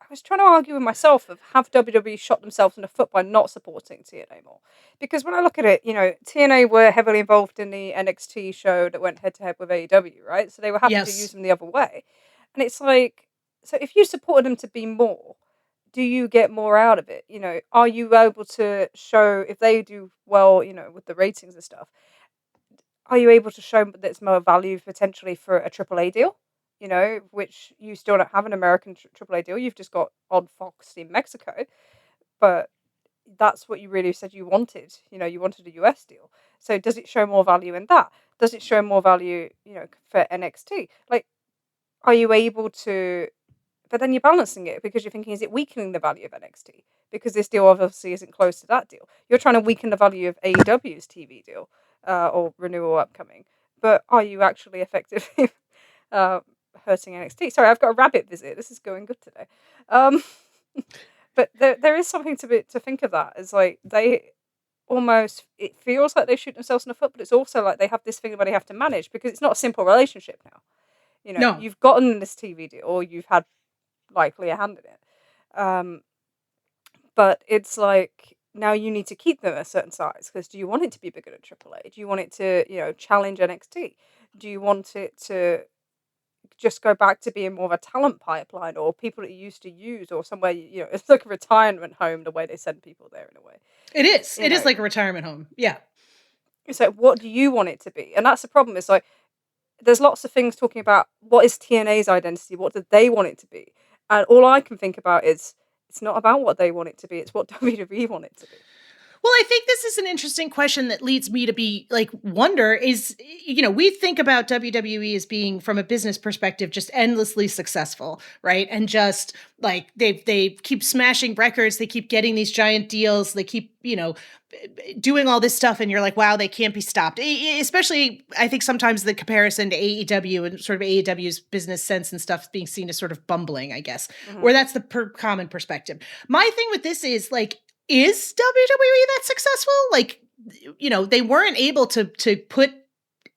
was trying to argue with myself of have WWE shot themselves in the foot by not supporting TNA more? Because when I look at it, TNA were heavily involved in the NXT show that went head to head with AEW, right? So they were happy to use Yes. them the other way. And it's like, so if you supported them to be more, do you get more out of it? Are you able to show if they do well, with the ratings and stuff? Are you able to show that there's more value potentially for a AAA deal? Which you still don't have an American AAA deal. You've just got on Fox in Mexico, but that's what you really said you wanted. You wanted a US deal. So does it show more value in that? Does it show more value, for NXT? Like, are you able to? But then you're balancing it because you're thinking, is it weakening the value of NXT? Because this deal obviously isn't close to that deal. You're trying to weaken the value of AEW's TV deal or renewal upcoming. But are you actually effectively uh, hurting NXT? Sorry, I've got a rabbit visit. This is going good today. Um, but there is something to think of that. It's like they almost, it feels like they shoot themselves in the foot, but it's also like they have this thing where they have to manage because it's not a simple relationship now. No. You've gotten this TV deal or you've had likely a hand in it. But it's like now you need to keep them a certain size because do you want it to be bigger than AAA? Do you want it to, challenge NXT? Do you want it to just go back to being more of a talent pipeline or people that you used to use or somewhere, it's like a retirement home the way they send people there in a way. It is. It is like a retirement home. Yeah. It's like, what do you want it to be? And that's the problem. It's like, there's lots of things talking about what is TNA's identity? What do they want it to be? And all I can think about is it's not about what they want it to be. It's what WWE want it to be. Well, I think this is an interesting question that leads me to be wonder is, we think about WWE as being from a business perspective, just endlessly successful, right? And just like they keep smashing records. They keep getting these giant deals. They keep, doing all this stuff. And you're like, wow, they can't be stopped. Especially, I think sometimes the comparison to AEW and sort of AEW's business sense and stuff being seen as sort of bumbling, I guess, or that's the common perspective. My thing with this is is WWE that successful? They weren't able to put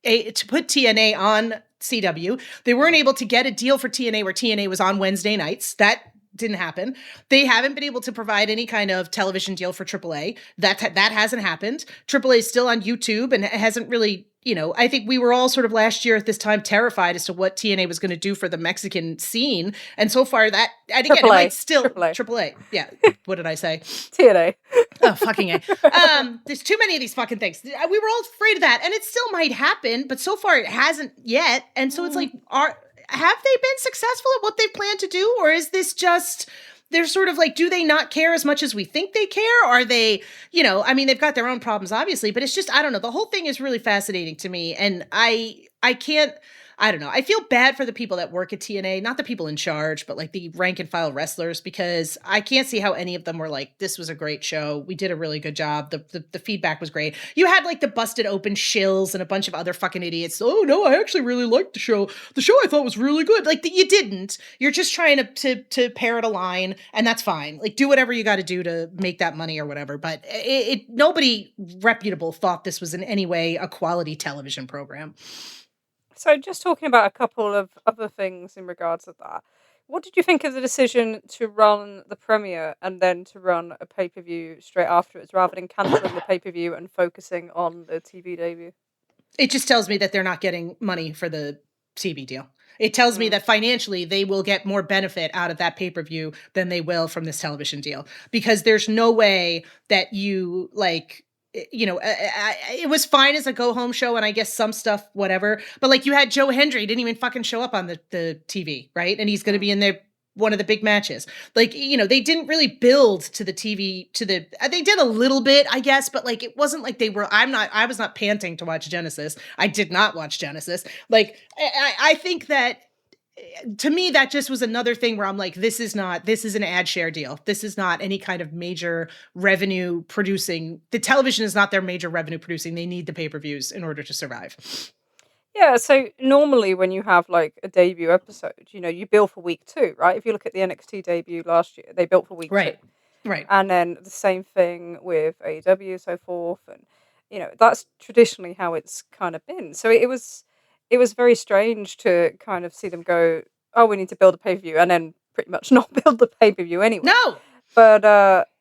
TNA on CW. They weren't able to get a deal for TNA where TNA was on Wednesday nights. That didn't happen. They haven't been able to provide any kind of television deal for AAA. That hasn't happened. AAA is still on YouTube and hasn't really, I think we were all sort of last year at this time terrified as to what TNA was going to do for the Mexican scene. And so far that, and again, AAA. It might still, AAA. Yeah. What did I say? TNA. Oh, fucking A. There's too many of these fucking things. We were all afraid of that and it still might happen, but so far it hasn't yet. And so it's like, have they been successful at what they've planned to do? Or is this just, they're sort of like, do they not care as much as we think they care? Are they, they've got their own problems, obviously, but it's just, I don't know. The whole thing is really fascinating to me. And I can't, I don't know. I feel bad for the people that work at TNA, not the people in charge, but the rank and file wrestlers, because I can't see how any of them were like, this was a great show. We did a really good job. The feedback was great. You had the busted open shills and a bunch of other fucking idiots. Oh no, I actually really liked the show. The show I thought was really good. You didn't. You're just trying to parrot a line, and that's fine. Do whatever you got to do to make that money or whatever. But nobody reputable thought this was in any way a quality television program. So just talking about a couple of other things in regards to that, what did you think of the decision to run the premiere and then to run a pay-per-view straight afterwards rather than cancelling the pay-per-view and focusing on the TV debut? It just tells me that they're not getting money for the TV deal. It tells me that financially they will get more benefit out of that pay-per-view than they will from this television deal, because there's no way that you it was fine as a go home show and I guess some stuff, whatever. But you had Joe Hendry didn't even fucking show up on the TV, right? And he's going to be in there one of the big matches. They didn't really build to the TV they did a little bit, I guess, but it wasn't like they were, I was not panting to watch Genesis. I did not watch Genesis. I think that to me, that just was another thing where I'm like, this is an ad share deal. This is not any kind of major revenue producing. The television is not their major revenue producing. They need the pay-per-views in order to survive. Yeah, so normally when you have a debut episode, you bill for week 2, right? If you look at the NXT debut last year, they built for week 2. Right. And then the same thing with AEW, so forth. And, that's traditionally how it's kind of been. So it was very strange to kind of see them go, oh, we need to build a pay-per-view and then pretty much not build the pay-per-view anyway. No. But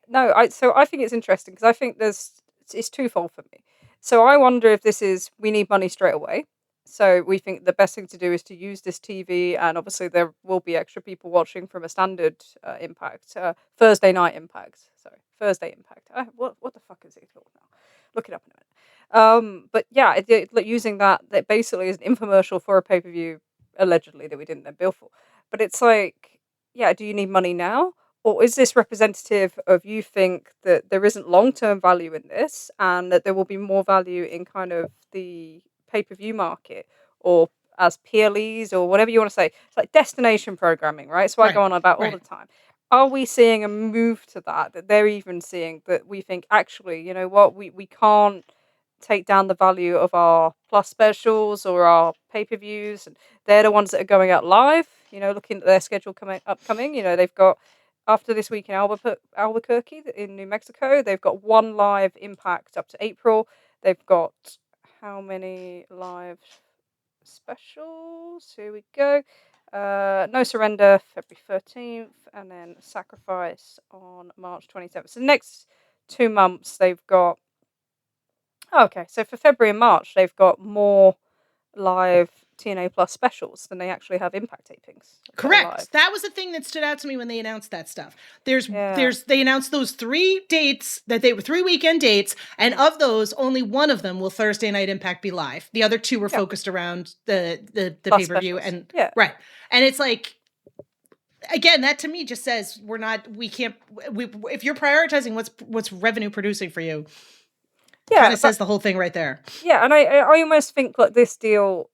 no, I think it's interesting because I think it's twofold for me. So I wonder if this is we need money straight away. So we think the best thing to do is to use this TV, and obviously there will be extra people watching from a standard Impact, Thursday night Impact. Sorry, Thursday Impact. What the fuck is it called now? Look it up in a minute. But yeah, using that basically is an infomercial for a pay-per-view, allegedly, that we didn't then bill for. But it's like, yeah, do you need money now? Or is this representative of you think that there isn't long-term value in this and that there will be more value in kind of the pay-per-view market or as PLEs or whatever you want to say? It's like destination programming, right? So I go on about all the time. Are we seeing a move to that they're even seeing that we think, actually, you know what, we can't take down the value of our plus specials or our pay-per-views, and they're the ones that are going out live, you know, looking at their schedule upcoming, you know, they've got after this week in Albuquerque in New Mexico, they've got one live Impact up to April. They've got how many live specials? Here we go. No Surrender, February 13th, and then Sacrifice on March 27th. So the next 2 months, they've got... Okay, so for February and March, they've got more live TNA Plus specials than they actually have Impact tapings. Correct. That was the thing that stood out to me when they announced that stuff. They announced those 3 dates that they were 3 weekend dates, and of those, only one of them will Thursday Night Impact be live. The other 2 were focused around the pay-per-view and right. And it's like, again, that to me just says if you're prioritizing what's revenue producing for you, kind of says the whole thing right there. Yeah, and I almost think like this deal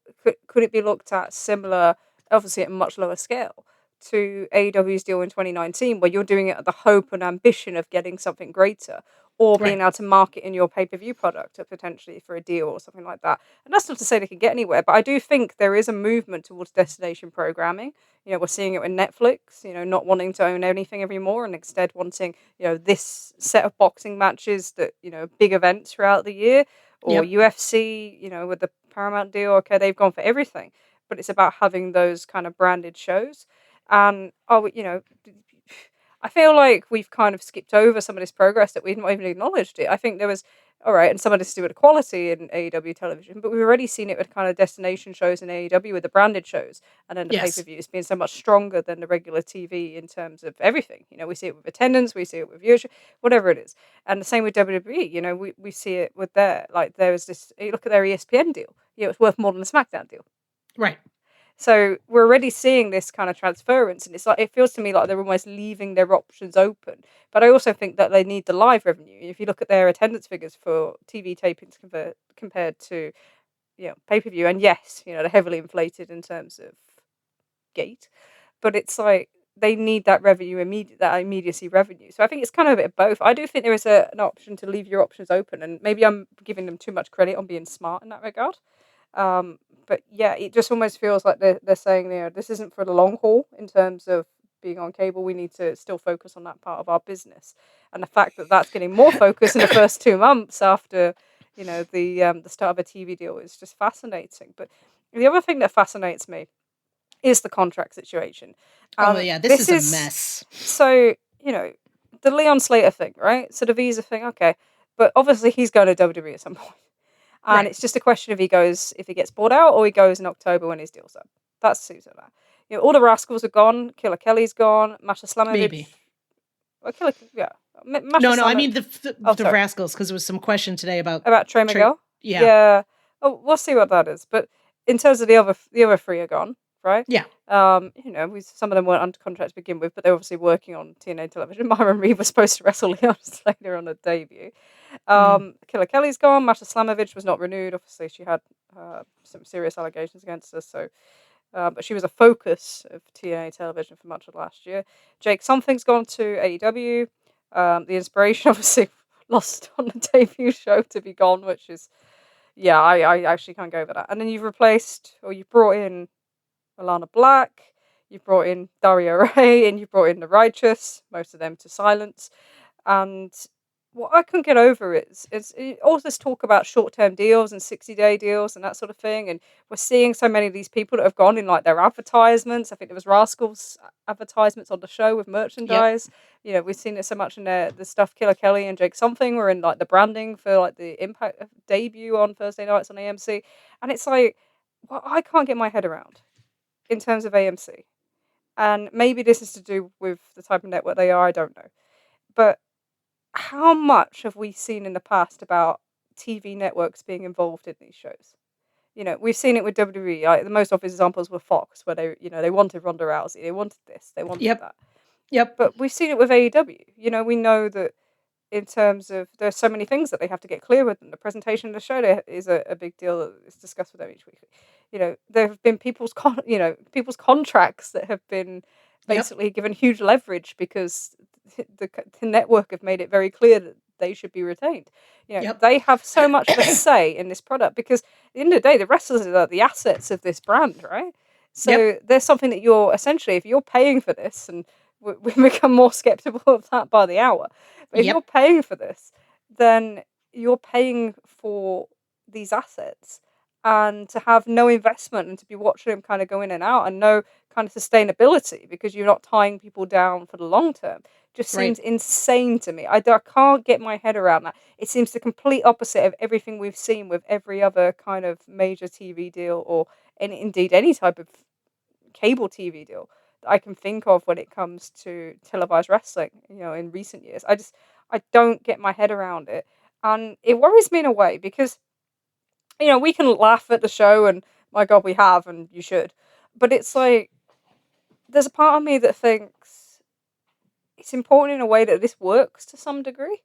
could it be looked at similar, obviously at a much lower scale, to AEW's deal in 2019, where you're doing it at the hope and ambition of getting something greater, or being able to market in your pay-per-view product, or potentially for a deal or something like that. And that's not to say they can get anywhere, but I do think there is a movement towards destination programming. You know, we're seeing it with Netflix, you know, not wanting to own anything anymore and instead wanting, you know, this set of boxing matches that, you know, big events throughout the year, or UFC, you know, with the Paramount deal. Okay, they've gone for everything, but it's about having those kind of branded shows. And, you know, I feel like we've kind of skipped over some of this progress that we've not even acknowledged it. I think there was, all right, and some of this to do with quality in AEW television, but we've already seen it with kind of destination shows in AEW with the branded shows, and then the pay-per-views being so much stronger than the regular TV in terms of everything. You know, we see it with attendance, we see it with viewership, whatever it is. And the same with WWE, you know, we see it with there was this, you look at their ESPN deal, you know, it's worth more than the SmackDown deal. Right. So we're already seeing this kind of transference, and it's like it feels to me like they're almost leaving their options open. But I also think that they need the live revenue. If you look at their attendance figures for TV tapings compared to, you know, pay-per-view, and yes, you know, they're heavily inflated in terms of gate, but it's like they need that revenue, that immediacy revenue. So I think it's kind of a bit of both. I do think there is an option to leave your options open, and maybe I'm giving them too much credit on being smart in that regard. But yeah, it just almost feels like they're saying, you know, this isn't for the long haul in terms of being on cable. We need to still focus on that part of our business, and the fact that that's getting more focus in the first 2 months after, you know, the start of a TV deal is just fascinating. But the other thing that fascinates me is the contract situation. This is a mess. So, you know, the Leon Slater thing, right? So the visa thing, okay, but obviously he's going to WWE at some point. And it's just a question of if he gets bought out or he goes in October when his deal's up. That's Susan. You know, all the Rascals are gone. Killer Kelly's gone. Masha Slamovich. Maybe. Well, I mean the Rascals, because there was some question today about Trey Miguel. Yeah. Oh, we'll see what that is. But in terms of the other 3 are gone, right? Yeah. You know, some of them weren't under contract to begin with, but they're obviously working on TNA television. Myron Reed was supposed to wrestle Leon Slater on a debut. Killer Kelly's gone. Masha Slamovich was not renewed. Obviously, she had some serious allegations against her. So, but she was a focus of TNA television for much of last year. Jake Something's gone to AEW. The Inspiration obviously lost on the debut show to be gone, which is, yeah, I actually can't go over that. And then you've brought in Alana Black, you've brought in Daria Ray, and you've brought in The Righteous, most of them to silence. And what I couldn't get over is all this talk about short-term deals and 60-day deals and that sort of thing. And we're seeing so many of these people that have gone in like their advertisements. I think there was Rascals advertisements on the show with Yep. merchandise. We've seen it so much in the stuff Killer Kelly and Jake Something were in like the branding for like the Impact debut on Thursday nights on AMC. And it's like, what I can't get my head around in terms of AMC. And maybe this is to do with the type of network they are, I don't know. But how much have we seen in the past about TV networks being involved in these shows? We've seen it with WWE. Like, the most obvious examples were Fox, where they wanted Ronda Rousey, they wanted this, they wanted Yep. that. Yep. But we've seen it with AEW. We know that in terms of there's so many things that they have to get clear with, and the presentation of the show is a big deal that is discussed with them each week. There have been people's contracts that have been Yep. basically given huge leverage because the network have made it very clear that they should be retained. Yep. They have so much of a say in this product because at the end of the day, the wrestlers are the assets of this brand, right? Yep. So there's something that you're essentially, if you're paying for this, and we become more skeptical of that by the hour. But if you're Yep. paying for this, then you're paying for these assets and to have no investment and to be watching them kind of go in and out and no kind of sustainability because you're not tying people down for the long term just Right. seems insane to me. I can't get my head around that. It seems the complete opposite of everything we've seen with every other kind of major TV deal or indeed any type of cable TV deal that I can think of when it comes to televised wrestling, in recent years. I don't get my head around it. And it worries me in a way because, we can laugh at the show and my God, we have, and you should. But it's like, there's a part of me that thinks it's important in a way that this works to some degree.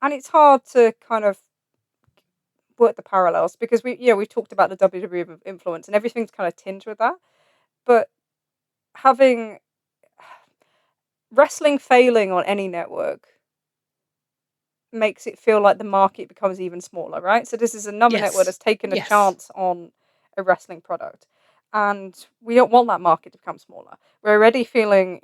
And it's hard to kind of work the parallels because we've talked about the WWE influence and everything's kind of tinged with that. But having wrestling failing on any network makes it feel like the market becomes even smaller, right? So this is another network Yes. that's taken a Yes. chance on a wrestling product. And we don't want that market to become smaller. We're already feeling,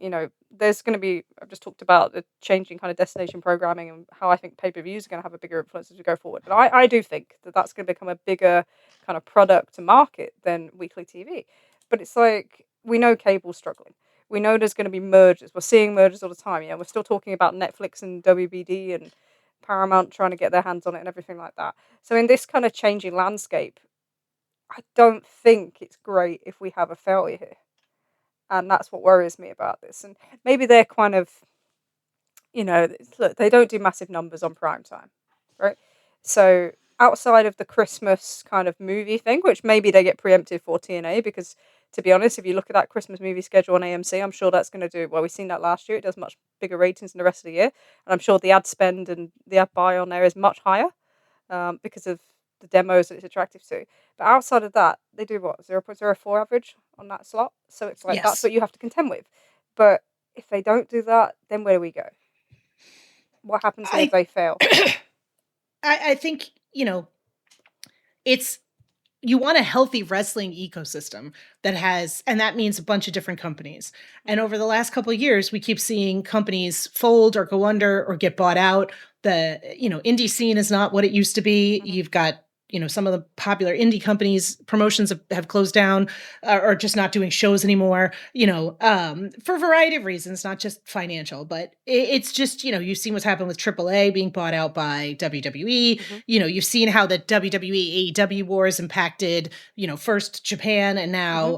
there's going to be, I've just talked about the changing kind of destination programming and how I think pay-per-views are going to have a bigger influence as we go forward. But I do think that that's going to become a bigger kind of product to market than weekly TV. But it's like, we know cable's struggling. We know there's going to be mergers. We're seeing mergers all the time. We're still talking about Netflix and WBD and Paramount trying to get their hands on it and everything like that. So in this kind of changing landscape, I don't think it's great if we have a failure here. And that's what worries me about this. And maybe they're kind of, look, they don't do massive numbers on prime time, right? So outside of the Christmas kind of movie thing, which maybe they get preempted for TNA, because to be honest, if you look at that Christmas movie schedule on AMC, I'm sure that's going to do, well, we've seen that last year. It does much bigger ratings than the rest of the year. And I'm sure the ad spend and the ad buy on there is much higher because of the demos that it's attractive to. But outside of that, they do what, 0.04 average on that slot. So it's like, that's Yes. what you have to contend with. But if they don't do that, then where do we go? What happens if they fail? I think, it's, you want a healthy wrestling ecosystem and that means a bunch of different companies. And over the last couple of years, we keep seeing companies fold or go under or get bought out. The, indie scene is not what it used to be. Mm-hmm. You've got, some of the popular indie companies, promotions have closed down or just not doing shows anymore, for a variety of reasons, not just financial, but it's just, you've seen what's happened with AAA being bought out by WWE. Mm-hmm. You've seen how the WWE AEW wars impacted, first Japan and now,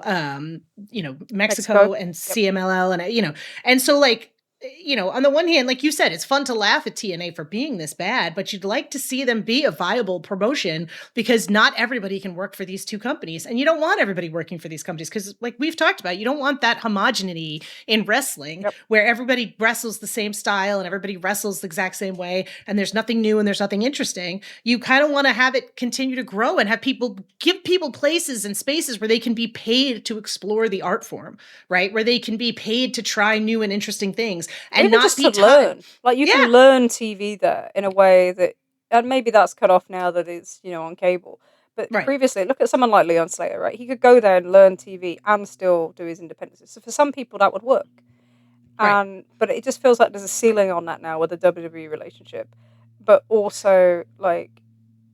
Mexico and CMLL and so like, on the one hand, like you said, it's fun to laugh at TNA for being this bad, but you'd like to see them be a viable promotion because not everybody can work for these two companies. And you don't want everybody working for these companies because, like we've talked about, you don't want that homogeneity in wrestling where everybody wrestles the same style and everybody wrestles the exact same way and there's nothing new and there's nothing interesting. You kind of want to have it continue to grow and have give people places and spaces where they can be paid to explore the art form, right? Where they can be paid to try new and interesting things. And even not just be to learn, like you can learn TV there in a way that, and maybe that's cut off now that it's on cable. But previously, look at someone like Leon Slater, right? He could go there and learn TV and still do his independence. So for some people, that would work. But it just feels like there's a ceiling on that now with the WWE relationship. but also like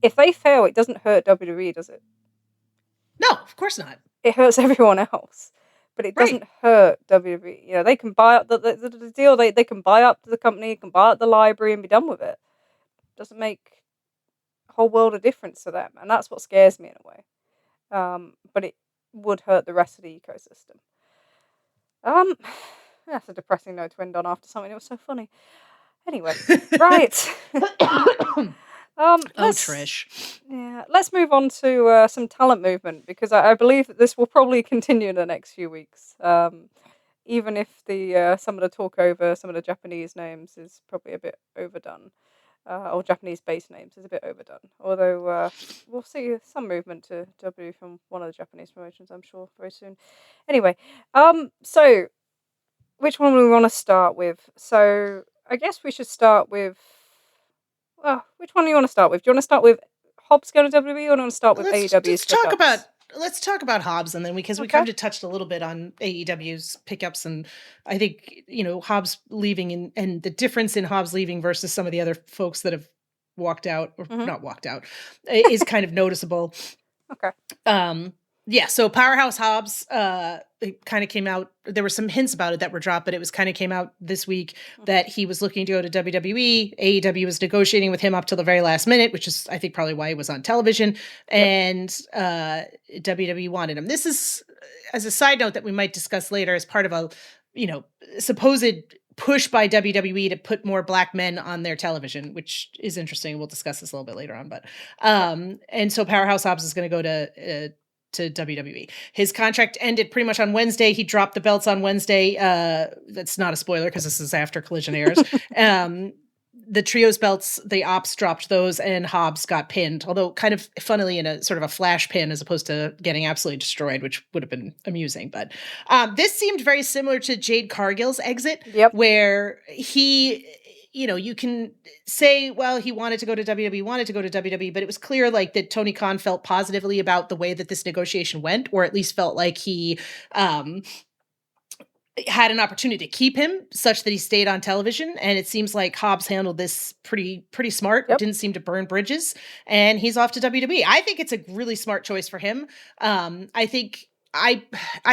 if they fail, it doesn't hurt WWE, does it? No, of course not. It hurts everyone else, but it Right. doesn't hurt WWE. You know, they can buy up the deal. They can buy up the company, can buy up the library, and be done with it. Doesn't make a whole world of difference to them, and that's what scares me in a way. But it would hurt the rest of the ecosystem. Um, that's a depressing note to end on after something that was so funny. Anyway, right. Oh, Let's Trish. let's move on to some talent movement because I believe that this will probably continue in the next few weeks. Even if the some of the talk over some of the Japanese names is probably a bit overdone, or Japanese based names is a bit overdone. Although we'll see some movement to W from one of the Japanese promotions, I'm sure, very soon. Anyway, so which one do we want to start with? So I guess we should start with. Well, which one do you want to start with? Do you want to start with Hobbs going to WWE, or do you want to start with AEW's pickups? Let's talk about Hobbs, and then because we kind of touched a little bit on AEW's pickups, and I think Hobbs leaving and the difference in Hobbs leaving versus some of the other folks that have walked out or not walked out is kind of noticeable. Okay. Yeah, so Powerhouse Hobbs, it kind of came out. There were some hints about it that were dropped, but it was kind of came out this week that he was looking to go to WWE. AEW was negotiating with him up till the very last minute, which is, I think, probably why he was on television. And WWE wanted him. This is, as a side note that we might discuss later, as part of a, supposed push by WWE to put more black men on their television, which is interesting. We'll discuss this a little bit later on, but and so Powerhouse Hobbs is going to go to WWE. His contract ended pretty much on Wednesday. He dropped the belts on Wednesday. That's not a spoiler because this is after Collision airs. The trios belts, the ops dropped those, and Hobbs got pinned, although kind of funnily in a sort of a flash pin as opposed to getting absolutely destroyed, which would have been amusing. But this seemed very similar to Jade Cargill's exit, where he, you can say, well, he wanted to go to WWE, but it was clear like that Tony Khan felt positively about the way that this negotiation went, or at least felt like he had an opportunity to keep him such that he stayed on television. And it seems like Hobbs handled this pretty smart. Didn't seem to burn bridges, and he's off to WWE. I think it's a really smart choice for him. I think I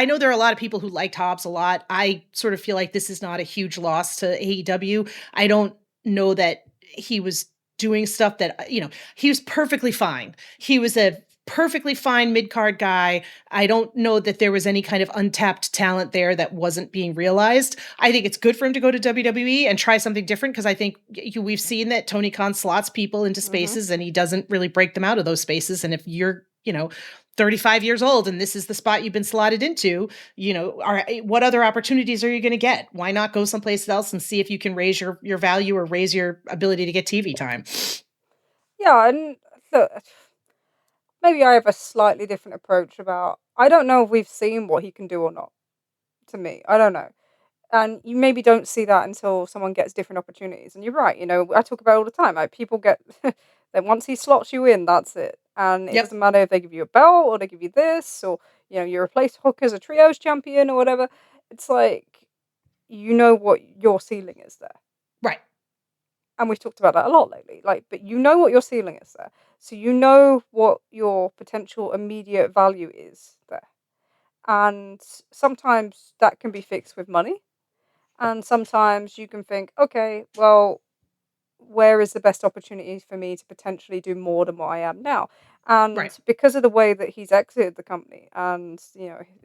know there are a lot of people who liked Hobbs a lot. I sort of feel like this is not a huge loss to AEW. I don't know that he was doing stuff that, he was perfectly fine. He was a perfectly fine mid-card guy. I don't know that there was any kind of untapped talent there that wasn't being realized. I think it's good for him to go to WWE and try something different, because I think we've seen that Tony Khan slots people into spaces and he doesn't really break them out of those spaces. And if you're, 35 years old and this is the spot you've been slotted into, what other opportunities are you going to get? Why not go someplace else and see if you can raise your value or raise your ability to get TV time? Yeah, and look, maybe I have a slightly different approach about, I don't know if we've seen what he can do or not, to me. I don't know. And you maybe don't see that until someone gets different opportunities. And you're right, I talk about it all the time. Like, people get, that once he slots you in, that's it. And it doesn't matter if they give you a belt or they give you this, or, you replace Hook as a trios champion or whatever. It's like, what your ceiling is there. Right. And we've talked about that a lot lately. Like, but what your ceiling is there. So what your potential immediate value is there. And sometimes that can be fixed with money. And sometimes you can think, okay, well, where is the best opportunity for me to potentially do more than what I am now? And because of the way that he's exited the company and,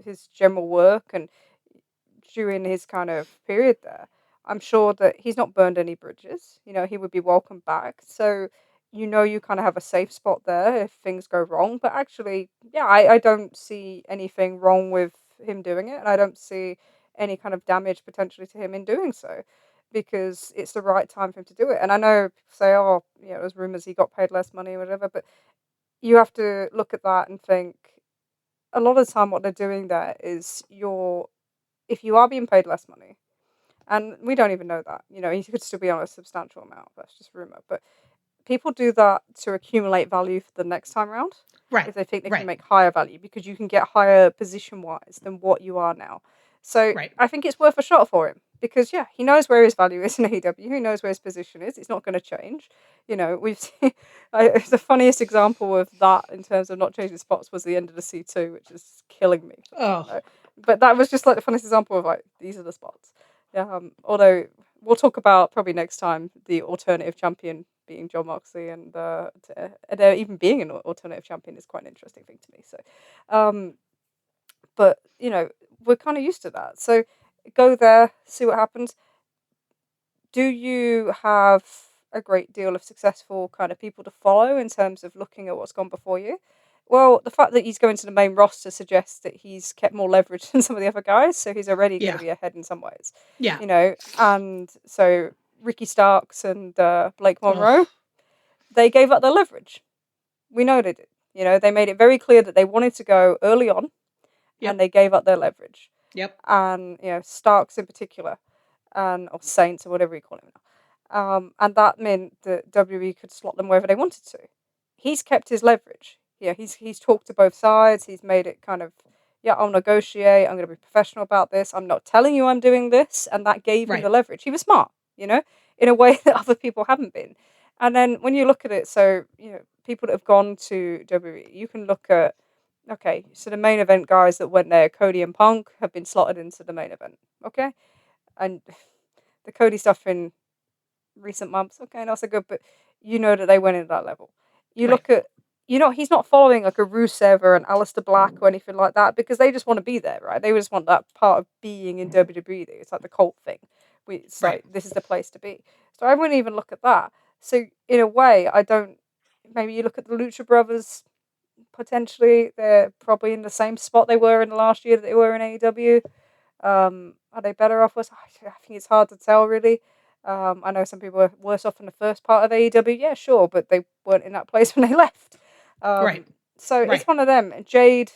his general work and during his kind of period there, I'm sure that he's not burned any bridges. He would be welcomed back. So, you kind of have a safe spot there if things go wrong. But actually, yeah, I don't see anything wrong with him doing it. And I don't see any kind of damage potentially to him in doing so, because it's the right time for him to do it. And I know people say, oh, there's rumors he got paid less money or whatever. But you have to look at that and think, a lot of the time what they're doing there is if you are being paid less money, and we don't even know that, he could still be on a substantial amount, that's just rumor, but people do that to accumulate value for the next time around, if they think they can make higher value, because you can get higher position wise than what you are now. So I think it's worth a shot for him. Because he knows where his value is in AEW. He knows where his position is. It's not going to change. We've seen the funniest example of that in terms of not changing spots was the end of the C2, which is killing me. Oh, But that was just like the funniest example of like these are the spots. Although we'll talk about probably next time the alternative champion being John Moxley, and there even being an alternative champion is quite an interesting thing to me. So, but we're kind of used to that. So go there, see what happens. Do you have a great deal of successful kind of people to follow in terms of looking at what's gone before you? Well, the fact that he's going to the main roster suggests that he's kept more leverage than some of the other guys, so he's already going to yeah. be ahead in some ways. Yeah. And so Ricky Starks and Blake Monroe, Ugh. they gave up their leverage. We know they did. They made it very clear that they wanted to go early on, Yep. and they gave up their leverage. Yep. And Starks in particular, or Saints or whatever you call him now. And that meant that WWE could slot them wherever they wanted to. He's kept his leverage. He's talked to both sides. He's made it kind of, I'll negotiate. I'm going to be professional about this. I'm not telling you I'm doing this. And that gave him the leverage. He was smart, in a way that other people haven't been. And then when you look at it, so, people that have gone to WWE, you can look at, okay, so the main event guys that went there, Cody and Punk, have been slotted into the main event. Okay. And the Cody stuff in recent months, okay, not so good, but that they went in at that level. You look at, he's not following like a Rusev or an Aleister Black or anything like that because they just want to be there, right? They just want that part of being in WWE. It's like the cult thing. It's like, this is the place to be. So I wouldn't even look at that. So in a way, maybe you look at the Lucha Brothers, potentially, they're probably in the same spot they were in the last year that they were in AEW. Are they better off? I think it's hard to tell, really. I know some people were worse off in the first part of AEW. Yeah, sure, but they weren't in that place when they left. So it's one of them. Jade,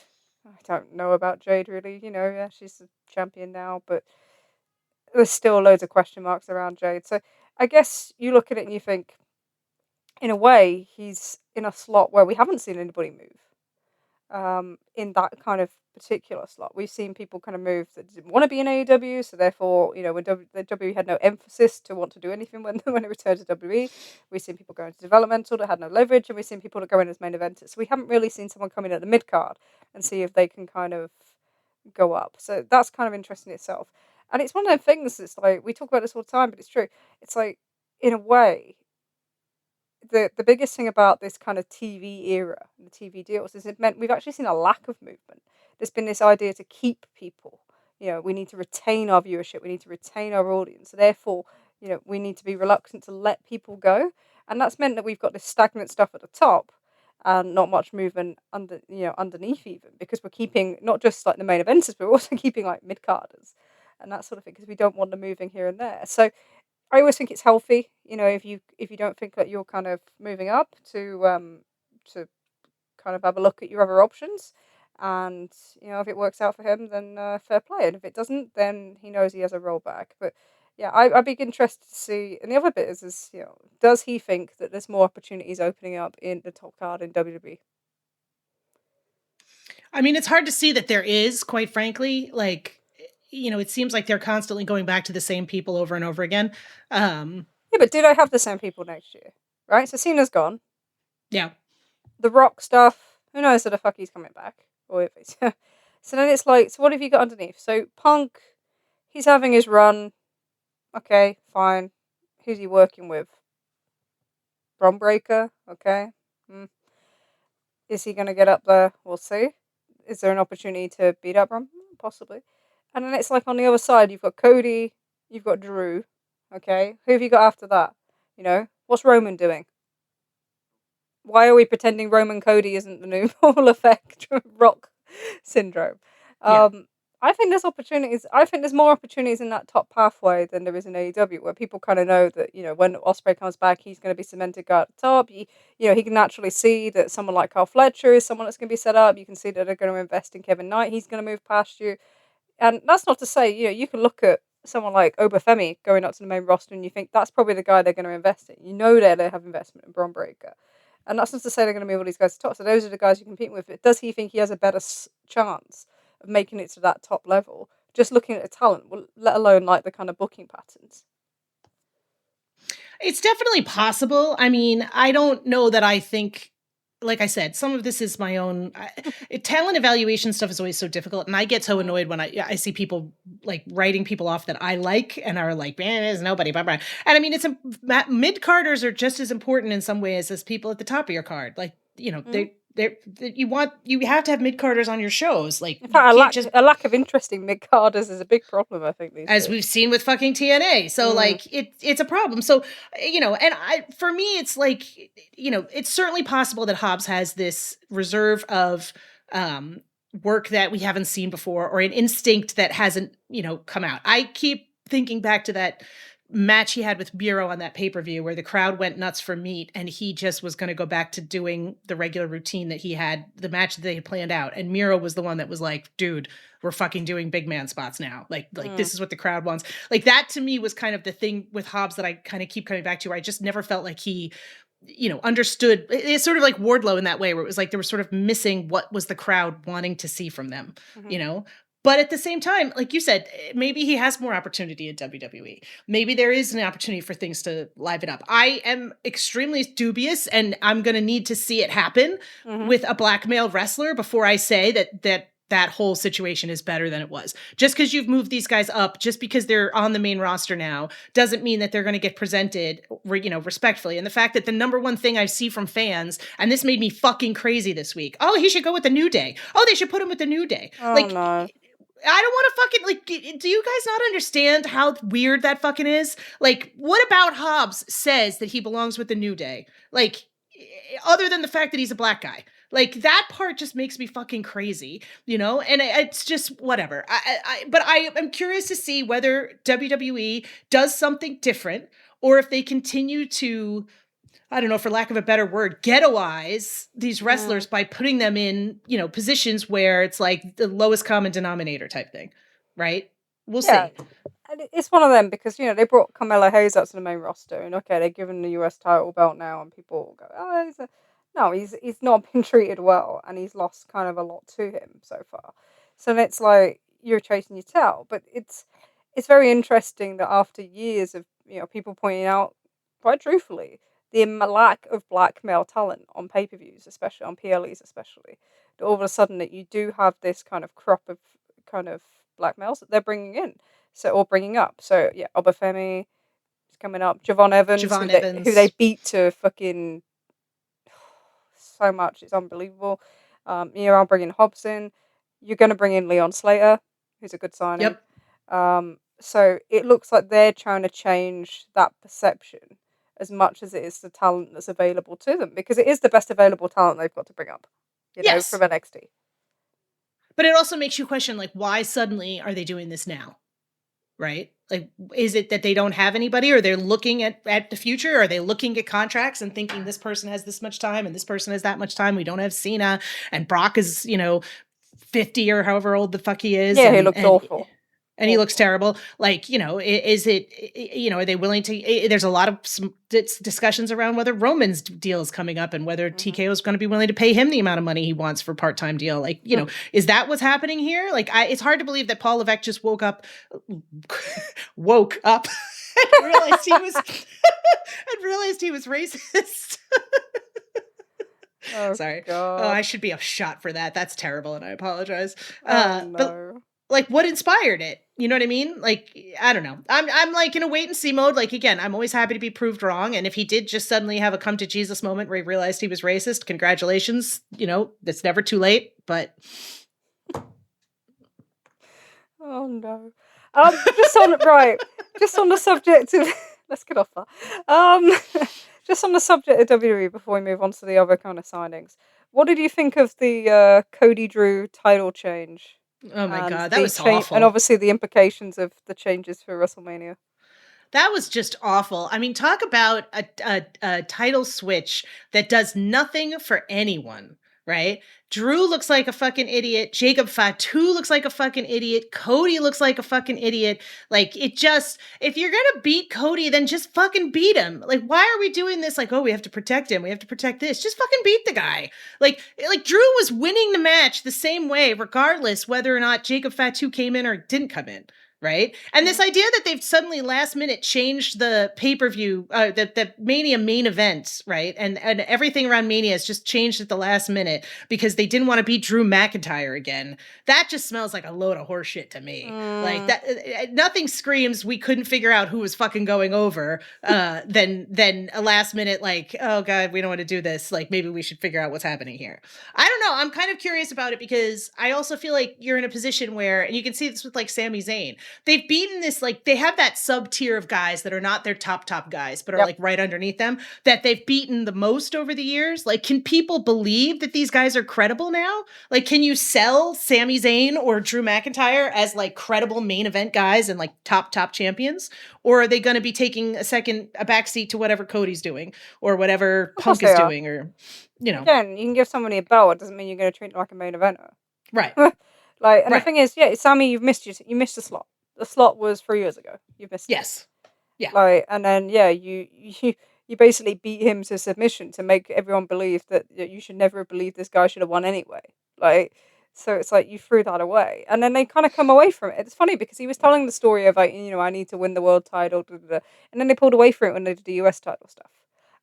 I don't know about Jade, really. Yeah, she's a champion now, but there's still loads of question marks around Jade. So I guess you look at it and you think, in a way, he's in a slot where we haven't seen anybody move. In that kind of particular slot, we've seen people kind of move that didn't want to be in AEW, so therefore, when the WWE had no emphasis to want to do anything when it returned to WWE, we've seen people go into developmental that had no leverage, and we've seen people that go in as main eventers. So we haven't really seen someone come in at the mid card and see if they can kind of go up. So that's kind of interesting itself. And it's one of those things that's like, we talk about this all the time, but it's true. It's like, in a way, the biggest thing about this kind of TV era, the TV deals, is it meant we've actually seen a lack of movement. There's been this idea to keep people. We need to retain our viewership. We need to retain our audience. Therefore, we need to be reluctant to let people go. And that's meant that we've got this stagnant stuff at the top and not much movement underneath even, because we're keeping not just like the main eventers, but we're also keeping like mid-carders and that sort of thing, because we don't want them moving here and there. So I always think it's healthy, if you don't think that you're kind of moving up to kind of have a look at your other options, and if it works out for him, then fair play, and if it doesn't, then he knows he has a rollback. But yeah, I'd be interested to see. And the other bit is does he think that there's more opportunities opening up in the top card in WWE? I mean, it's hard to see that there is, quite frankly. Like, it seems like they're constantly going back to the same people over and over again. Yeah, but do they have the same people next year? Right? So Cena's gone. Yeah. The Rock stuff, who knows if the fuck he's coming back, or if he's. So then it's like, so what have you got underneath? So Punk, he's having his run. Okay, fine. Who's he working with? Bron Breakker. Okay. Is he going to get up there? We'll see. Is there an opportunity to beat up Bron? Possibly. And then it's like on the other side, you've got Cody, you've got Drew. Okay, who have you got after that? What's Roman doing? Why are we pretending Roman Cody isn't the new Hall effect Rock syndrome? I think there's opportunities. I think there's more opportunities in that top pathway than there is in AEW, where people kind of know that when Ospreay comes back, he's going to be cemented guy at the top. He can naturally see that someone like Carl Fletcher is someone that's going to be set up. You can see that they're going to invest in Kevin Knight. He's going to move past you, and that's not to say you can look at someone like Obafemi going up to the main roster, and you think that's probably the guy they're going to invest in. They have investment in Bron Breakker. And that's not to say they're going to move all these guys to the top. So those are the guys you compete with. But does he think he has a better chance of making it to that top level just looking at the talent, let alone like the kind of booking patterns. It's definitely possible. I mean, I don't know that I think, like I said, some of this is my own talent evaluation stuff is always so difficult. And I get so annoyed when I see people like writing people off that I like and are like, man, there's nobody. Blah, blah. And I mean, it's mid-carders are just as important in some ways as people at the top of your card. Like, you know, you have to have mid-carders on your shows. Like, in fact, a lack of interesting mid-carders is a big problem, I think, these as days. we've seen with fucking TNA. So like it's a problem. So, you know, and for me, it's like, you know, it's certainly possible that Hobbs has this reserve of work that we haven't seen before, or an instinct that hasn't, you know, come out. I keep thinking back to that match he had with Miro on that pay-per-view where the crowd went nuts for meat and he just was going to go back to doing the regular routine that he had, the match that they had planned out. And Miro was the one that was like, dude, we're fucking doing big man spots now. Like this is what the crowd wants. Like that to me was kind of the thing with Hobbs that I kind of keep coming back to, where I just never felt like he, you know, understood. It's sort of like Wardlow in that way, where it was like, they were sort of missing what was the crowd wanting to see from them, you know? But at the same time, like you said, maybe he has more opportunity in WWE. Maybe there is an opportunity for things to liven up. I am extremely dubious, and I'm going to need to see it happen with a black male wrestler before I say that whole situation is better than it was. Just because you've moved these guys up, just because they're on the main roster now, doesn't mean that they're going to get presented, you know, respectfully. And the fact that the number one thing I see from fans, and this made me fucking crazy this week, oh, he should go with the New Day. Oh, they should put him with the New Day. Oh, like, no. I don't want to fucking, like, do you guys not understand how weird that fucking is? Like, what about Hobbs says that he belongs with the New Day? Like, other than the fact that he's a black guy. Like, that part just makes me fucking crazy, you know? And it's just whatever. But I am curious to see whether WWE does something different, or if they continue to, I don't know, for lack of a better word, ghettoize these wrestlers by putting them in, you know, positions where it's like the lowest common denominator type thing, right? We'll see. And it's one of them because, you know, they brought Carmelo Hayes up to the main roster, and okay, they're given the US title belt now, and people go, oh, no, he's not been treated well, and he's lost kind of a lot to him so far. So it's like you're chasing your tail, but it's very interesting that after years of, you know, people pointing out quite truthfully the lack of black male talent on pay-per-views, especially on PLEs, especially, that all of a sudden that you do have this kind of crop of kind of black males that they're bringing in, or bringing up. So yeah, Obafemi is coming up, Javon Evans, who they beat to fucking so much, it's unbelievable. I'm bringing Hobbs in. You're going to bring in Leon Slater, who's a good signing. Yep. So it looks like they're trying to change that perception as much as it is the talent that's available to them, because it is the best available talent they've got to bring up, you know, from NXT. But it also makes you question, like, why suddenly are they doing this now? Right? Like, is it that they don't have anybody, or they're looking at the future? Are they looking at contracts and thinking this person has this much time and this person has that much time? We don't have Cena, and Brock is, you know, 50 or however old the fuck he is. Yeah, he looks awful. And he looks terrible. Like, you know, is it, you know, are they willing to, there's a lot of discussions around whether Roman's deal is coming up and whether TKO is going to be willing to pay him the amount of money he wants for part-time deal. Like, you know, is that what's happening here? Like, it's hard to believe that Paul Levesque just woke up and realized he was racist. Sorry. God. Oh, I should be a shot for that. That's terrible. And I apologize. No. But like, what inspired it? You know what I mean? Like, I don't know. I'm like in a wait and see mode. Like, again, I'm always happy to be proved wrong. And if he did just suddenly have a come to Jesus moment where he realized he was racist, congratulations. You know, it's never too late, but. Oh no. Just on the subject of, let's get off that. Just on the subject of WWE before we move on to the other kind of signings. What did you think of the Cody Drew title change? Oh my God, that was awful. And obviously the implications of the changes for WrestleMania. That was just awful. I mean, talk about a title switch that does nothing for anyone, right? Drew looks like a fucking idiot. Jacob Fatu looks like a fucking idiot. Cody looks like a fucking idiot. Like, it just, if you're gonna beat Cody, then just fucking beat him. Like, why are we doing this? Like, oh, we have to protect him. We have to protect this. Just fucking beat the guy. Like Drew was winning the match the same way, regardless whether or not Jacob Fatu came in or didn't come in. Right. And this idea that they've suddenly last minute changed the pay-per-view, the Mania main event, right? And everything around Mania has just changed at the last minute because they didn't want to beat Drew McIntyre again. That just smells like a load of horseshit to me. Like that, nothing screams we couldn't figure out who was fucking going over than a last minute, like, oh God, we don't want to do this. Like, maybe we should figure out what's happening here. I don't know. I'm kind of curious about it because I also feel like you're in a position where, and you can see this with like Sami Zayn, they've beaten this, like, they have that sub tier of guys that are not their top guys, but are like right underneath them, that they've beaten the most over the years. Like, can people believe that these guys are credible now? Like, can you sell Sami Zayn or Drew McIntyre as like credible main event guys and like top champions? Or are they going to be taking a backseat to whatever Cody's doing or whatever Punk is doing, or, you know? Again, you can give somebody a belt. It doesn't mean you're going to treat them like a main eventer. Right. Like, and the thing is, yeah, Sammy, you missed the slot. The slot was 3 years ago. You've missed it. Yes. Yeah. Like, and then, yeah, you basically beat him to submission to make everyone believe that you should never have believed this guy should have won anyway. Like, so it's like you threw that away. And then they kind of come away from it. It's funny because he was telling the story of, like, you know, I need to win the world title. And then they pulled away from it when they did the US title stuff.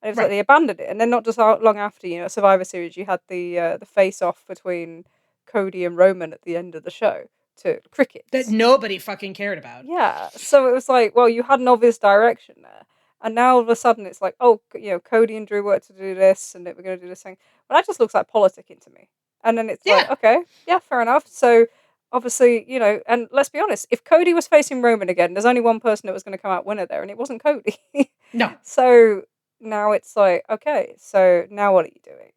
And it was like they abandoned it. And then not just long after, you know, Survivor Series, you had the face-off between Cody and Roman at the end of the show to cricket that nobody fucking cared about. Yeah, so it was like, well, you had an obvious direction there, and now all of a sudden it's like, oh, you know, Cody and Drew worked to do this, and we're going to do this thing. Well, that just looks like politicking to me. And then it's like, okay, yeah, fair enough. So obviously, you know, and let's be honest, if Cody was facing Roman again, there's only one person that was going to come out winner there, and it wasn't Cody. No. So now it's like, okay, so now what are you doing?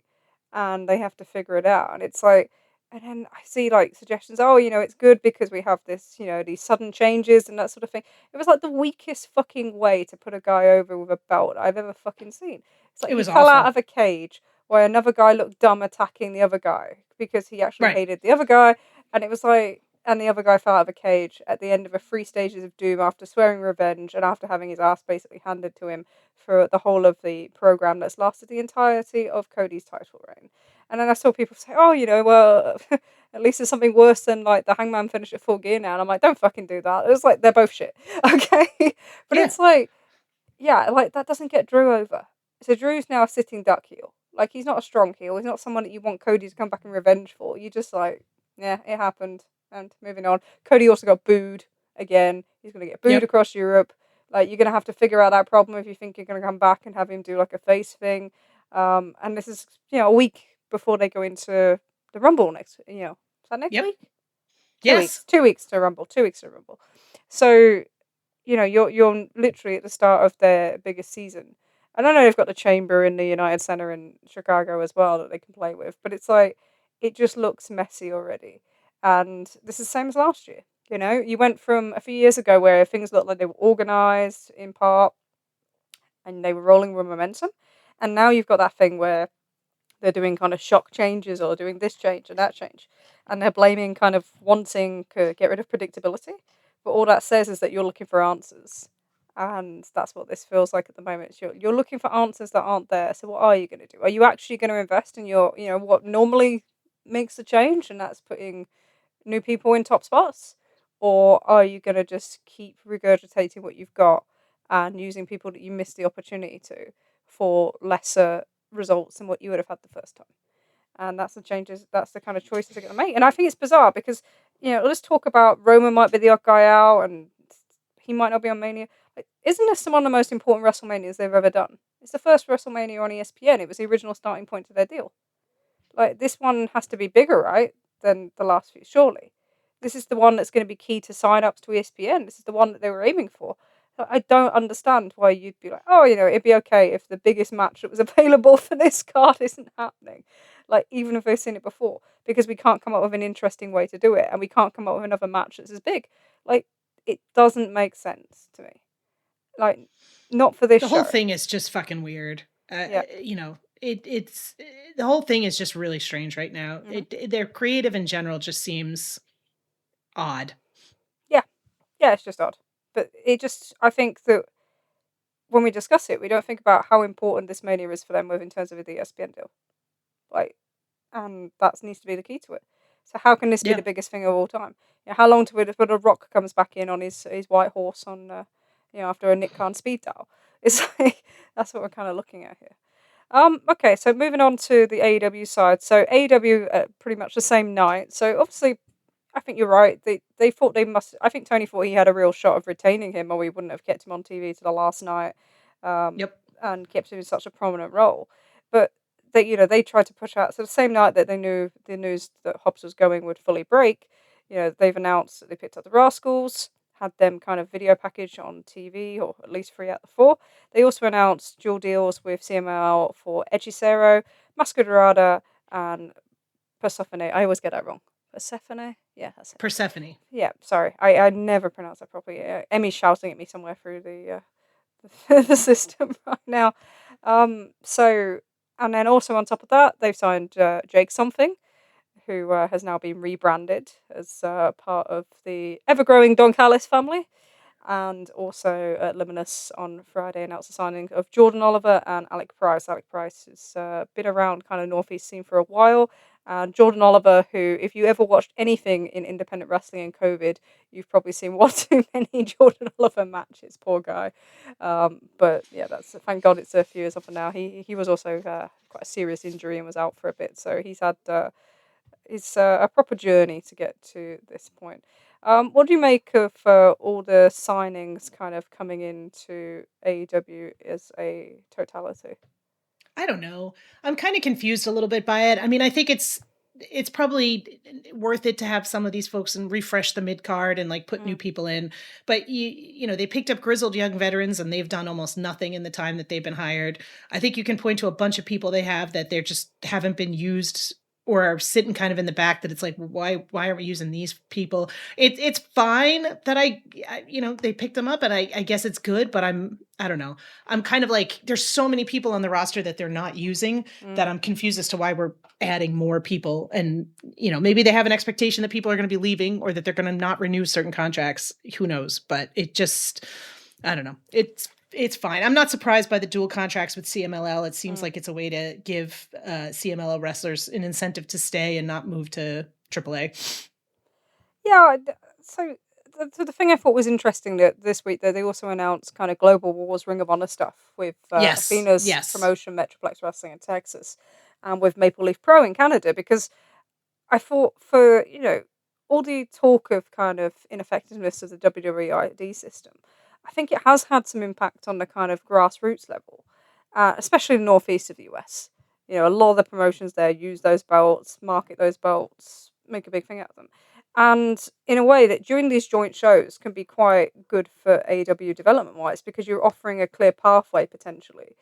And they have to figure it out, and it's like. And then I see like suggestions, oh, you know, it's good because we have this, you know, these sudden changes and that sort of thing. It was like the weakest fucking way to put a guy over with a belt I've ever fucking seen. It's like he fell out of a cage while another guy looked dumb attacking the other guy because he actually hated the other guy. And it was like, and the other guy fell out of a cage at the end of a 3 stages of doom after swearing revenge and after having his ass basically handed to him for the whole of the program that's lasted the entirety of Cody's title reign. And then I saw people say, oh, you know, well, at least there's something worse than like the Hangman finish at Full Gear now. And I'm like, don't fucking do that. It's like, they're both shit. Okay. But it's like, yeah, like that doesn't get Drew over. So Drew's now a sitting duck heel. Like, he's not a strong heel. He's not someone that you want Cody to come back and revenge for. You just like, yeah, it happened. And moving on. Cody also got booed again. He's going to get booed across Europe. Like, you're going to have to figure out that problem if you think you're going to come back and have him do like a face thing. And this is, you know, a week before they go into the Rumble next, you know, is that next week? Yes. 2 weeks to Rumble. 2 weeks to Rumble. So, you know, you're literally at the start of their biggest season. And I know they've got the Chamber in the United Center in Chicago as well that they can play with, but it's like, it just looks messy already. And this is the same as last year. You know, you went from a few years ago where things looked like they were organized in part and they were rolling with momentum. And now you've got that thing where they're doing kind of shock changes or doing this change and that change. And they're blaming kind of wanting to get rid of predictability. But all that says is that you're looking for answers. And that's what this feels like at the moment. You're looking for answers that aren't there. So what are you going to do? Are you actually going to invest in your, you know, what normally makes the change? And that's putting new people in top spots. Or are you going to just keep regurgitating what you've got and using people that you missed the opportunity to for lesser results than what you would have had the first time? And that's the changes, that's the kind of choices they're going to make. And I think it's bizarre because, you know, let's talk about Roman might be the odd guy out and he might not be on Mania. Like, isn't this one of the most important WrestleManias they've ever done? It's the first WrestleMania on ESPN. It was the original starting point to their deal. Like, this one has to be bigger, right, than the last few, surely. This is the one that's going to be key to sign-ups to ESPN. This is the one that they were aiming for. I don't understand why you'd be like, oh, you know, it'd be okay if the biggest match that was available for this card isn't happening. Like, even if they've seen it before. Because we can't come up with an interesting way to do it. And we can't come up with another match that's as big. Like, it doesn't make sense to me. Like, not for this show. The whole thing is just fucking weird. You know, it's the whole thing is just really strange right now. Their creative in general just seems odd. Yeah, it's just odd. But I think that when we discuss it, we don't think about how important this mania is for them in terms of the ESPN deal. Like, and that needs to be the key to it. So how can this be Yeah. the biggest thing of all time? How long till a Rock comes back in on his white horse on after a Nick Khan speed dial? It's like that's what we're kind of looking at here. Okay, so moving on to the AEW side. So AEW pretty much the same night. So obviously, I think you're right. They thought they must. I think Tony thought he had a real shot of retaining him, or we wouldn't have kept him on TV to the last night, Yep. and kept him in such a prominent role. But they tried to push out. So the same night that they knew the news that Hobbs was going would fully break, they've announced that they picked up the Rascals, had them kind of video package on TV, or at least 3 out of 4. They also announced dual deals with CML for Hechicero, Masquerada, and Persephone. I always get that wrong. Persephone? Yeah, that's it. Persephone. Yeah, sorry. I never pronounce that properly. Emmy's shouting at me somewhere through the system right now. So, and then also on top of that, they've signed Jake Something, who has now been rebranded as part of the ever-growing Don Callis family. And also Luminous on Friday announced the signing of Jordan Oliver and Alec Price. Alec Price has been around kind of Northeast scene for a while. And Jordan Oliver, who, if you ever watched anything in independent wrestling in COVID, you've probably seen one too many Jordan Oliver matches. Poor guy. But yeah, thank God it's a few years off now. He was also quite a serious injury and was out for a bit, so he's had it's a proper journey to get to this point. What do you make of all the signings kind of coming into AEW as a totality? I don't know. I'm kind of confused a little bit by it. I mean, I think it's probably worth it to have some of these folks and refresh the mid card and like put new people in. But they picked up grizzled young veterans and they've done almost nothing in the time that they've been hired. I think you can point to a bunch of people they have that they're just haven't been used or are sitting kind of in the back, that it's like, why aren't we using these people? It's fine that they picked them up, and I guess it's good, but I don't know. I'm kind of like, there's so many people on the roster that they're not using that I'm confused as to why we're adding more people. And, maybe they have an expectation that people are going to be leaving or that they're going to not renew certain contracts. Who knows? But it just, I don't know. It's fine. I'm not surprised by the dual contracts with CMLL. It seems like it's a way to give CMLL wrestlers an incentive to stay and not move to AAA. Yeah, so the thing I thought was interesting that this week that they also announced kind of Global Wars Ring of Honor stuff with Athena's promotion, Metroplex Wrestling in Texas, and with Maple Leaf Pro in Canada, because I thought for, all the talk of kind of ineffectiveness of the WWE ID system, I think it has had some impact on the kind of grassroots level, especially in the northeast of the US. A lot of the promotions there use those belts, market those belts, make a big thing out of them. And in a way that during these joint shows can be quite good for AEW development wise, because you're offering a clear pathway potentially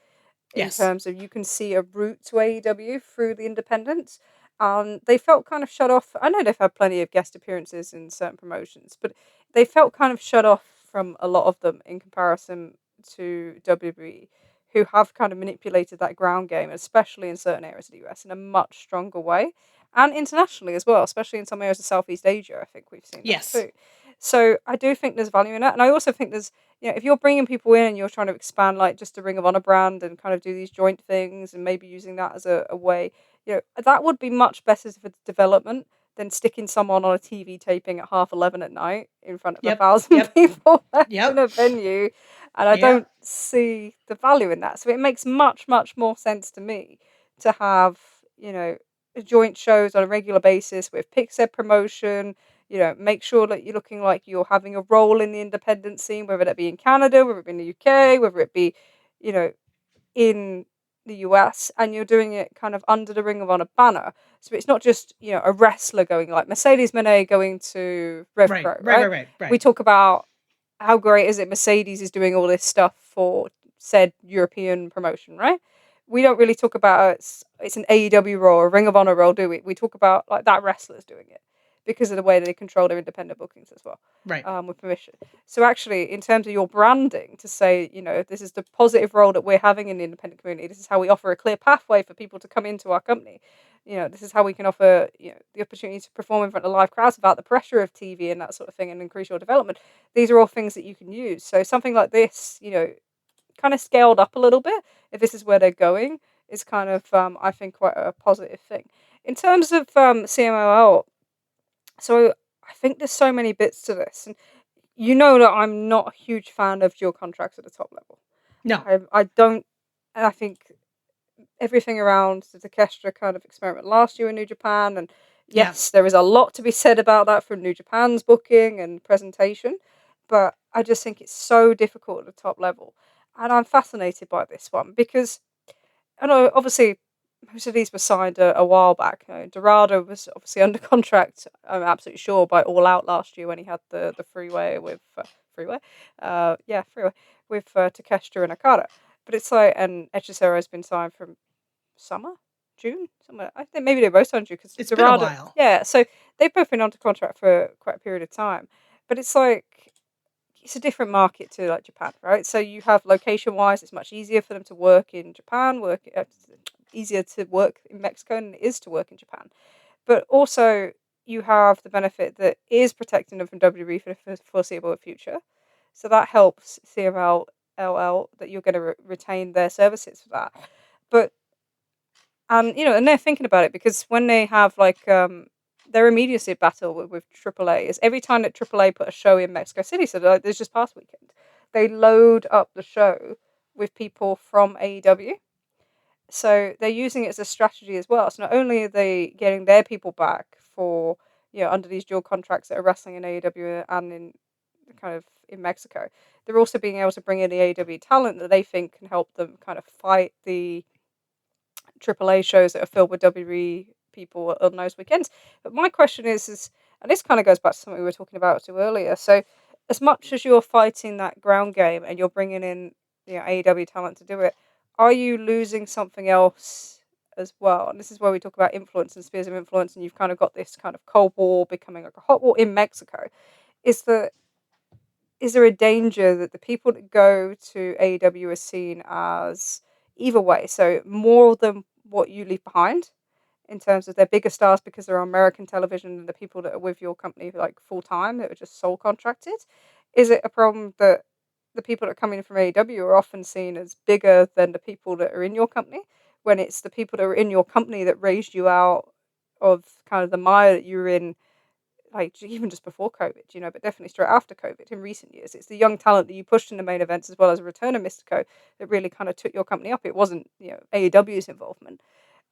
in terms of you can see a route to AEW through the independents. They felt kind of shut off. I know they've had plenty of guest appearances in certain promotions, but they felt kind of shut off from a lot of them in comparison to WWE, who have kind of manipulated that ground game, especially in certain areas of the US, in a much stronger way. And internationally as well, especially in some areas of Southeast Asia, I think we've seen that too. So I do think there's value in that. And I also think there's, if you're bringing people in and you're trying to expand like just the Ring of Honor brand and kind of do these joint things and maybe using that as a way, that would be much better for development than sticking someone on a TV taping at 11:30 at night in front of 1,000 people in a venue. And I don't see the value in that. So it makes much, much more sense to me to have, joint shows on a regular basis with pick-said promotion, make sure that you're looking like you're having a role in the independent scene, whether that be in Canada, whether it be in the UK, whether it be, in the US, and you're doing it kind of under the Ring of Honor banner. So it's not just, a wrestler going, like Mercedes Moné going to Rev Pro, right? We talk about how great is it Mercedes is doing all this stuff for said European promotion, right? We don't really talk about it's an AEW role or a Ring of Honor role, do we? We talk about like that wrestler's doing it. because of the way they control their independent bookings as well, Right. with permission. So actually, in terms of your branding, to say, this is the positive role that we're having in the independent community. This is how we offer a clear pathway for people to come into our company. This is how we can offer, the opportunity to perform in front of live crowds without the pressure of TV and that sort of thing, and increase your development. These are all things that you can use. So something like this, kind of scaled up a little bit, if this is where they're going, is kind of, I think, quite a positive thing. In terms of CMLL, so I think there's so many bits to this, and that I'm not a huge fan of dual contracts at the top level. No. I don't, and I think everything around the Takeshita kind of experiment last year in New Japan, and yes, there is a lot to be said about that from New Japan's booking and presentation, but I just think it's so difficult at the top level, and I'm fascinated by this one because I know obviously most of these were signed a while back. Dorado was obviously under contract, I'm absolutely sure, by All Out last year when he had the freeway with freeway, freeway with Takeshita and Okada. But it's like, and Echicero has been signed from summer, June, somewhere. I think maybe they both signed June because It's Dorado. been a while. Yeah, so they've both been under contract for quite a period of time. But it's like, it's a different market to like Japan, right? So you have location wise, it's much easier for them to work in Japan, easier to work in Mexico than it is to work in Japan. But also you have the benefit that it is protecting them from WWE for the foreseeable future. So that helps CMLL that you're going to retain their services for that. But and they're thinking about it because when they have like their immediacy battle with AAA is every time that AAA put a show in Mexico City. So like, there's just past weekend, they load up the show with people from AEW. So they're using it as a strategy as well. So not only are they getting their people back for under these dual contracts that are wrestling in AEW and in kind of in Mexico, they're also being able to bring in the AEW talent that they think can help them kind of fight the AAA shows that are filled with WWE people on those weekends. But my question is, and this kind of goes back to something we were talking about too earlier. So, as much as you're fighting that ground game and you're bringing in AEW talent to do it, are you losing something else as well? And this is where we talk about influence and spheres of influence, and you've kind of got this kind of Cold War becoming like a hot war in Mexico. Is there a danger that the people that go to AEW are seen as either way, so more than what you leave behind in terms of they're bigger stars because they're on American television than the people that are with your company like full time that are just sole contracted? Is it a problem that the people that are coming from AEW are often seen as bigger than the people that are in your company, when it's the people that are in your company that raised you out of kind of the mire that you were in, like even just before COVID, but definitely straight after COVID in recent years? It's the young talent that you pushed in the main events as well as a return of Mystico that really kind of took your company up. It wasn't, AEW's involvement.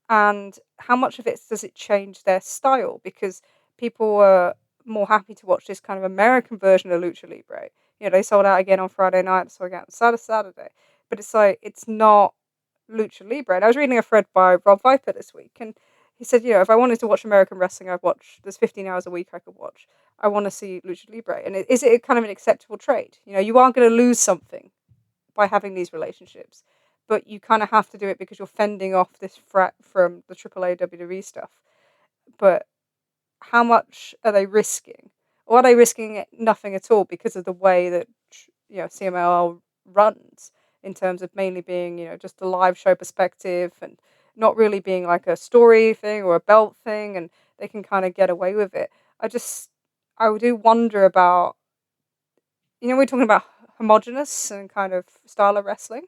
And how much of it does it change their style? Because people were more happy to watch this kind of American version of Lucha Libre. They sold out again on Friday night, sold out on Saturday. But it's like, it's not Lucha Libre. And I was reading a thread by Rob Viper this week, and he said, if I wanted to watch American wrestling, I'd watch. There's 15 hours a week I could watch. I want to see Lucha Libre. And is it kind of an acceptable trade? You are going to lose something by having these relationships, but you kind of have to do it because you're fending off this threat from the AAA WWE stuff. But how much are they risking? Or are they risking nothing at all because of the way that CMLL runs, in terms of mainly being just a live show perspective and not really being like a story thing or a belt thing, and they can kind of get away with it? I do wonder about, we're talking about homogenous and kind of style of wrestling.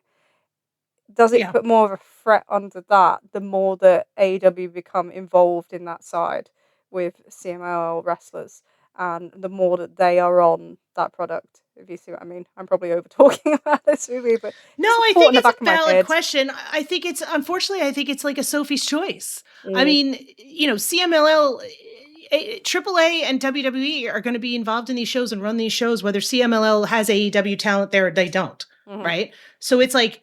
Does it put more of a threat under that the more that AEW become involved in that side with CMLL wrestlers, and the more that they are on that product? If you see what I mean. I'm probably over talking about this really, but no, I think it's a valid question. I think it's like a Sophie's Choice. I mean, CMLL, AAA and WWE are going to be involved in these shows and run these shows, whether CMLL has AEW talent there or they don't, right? So it's like,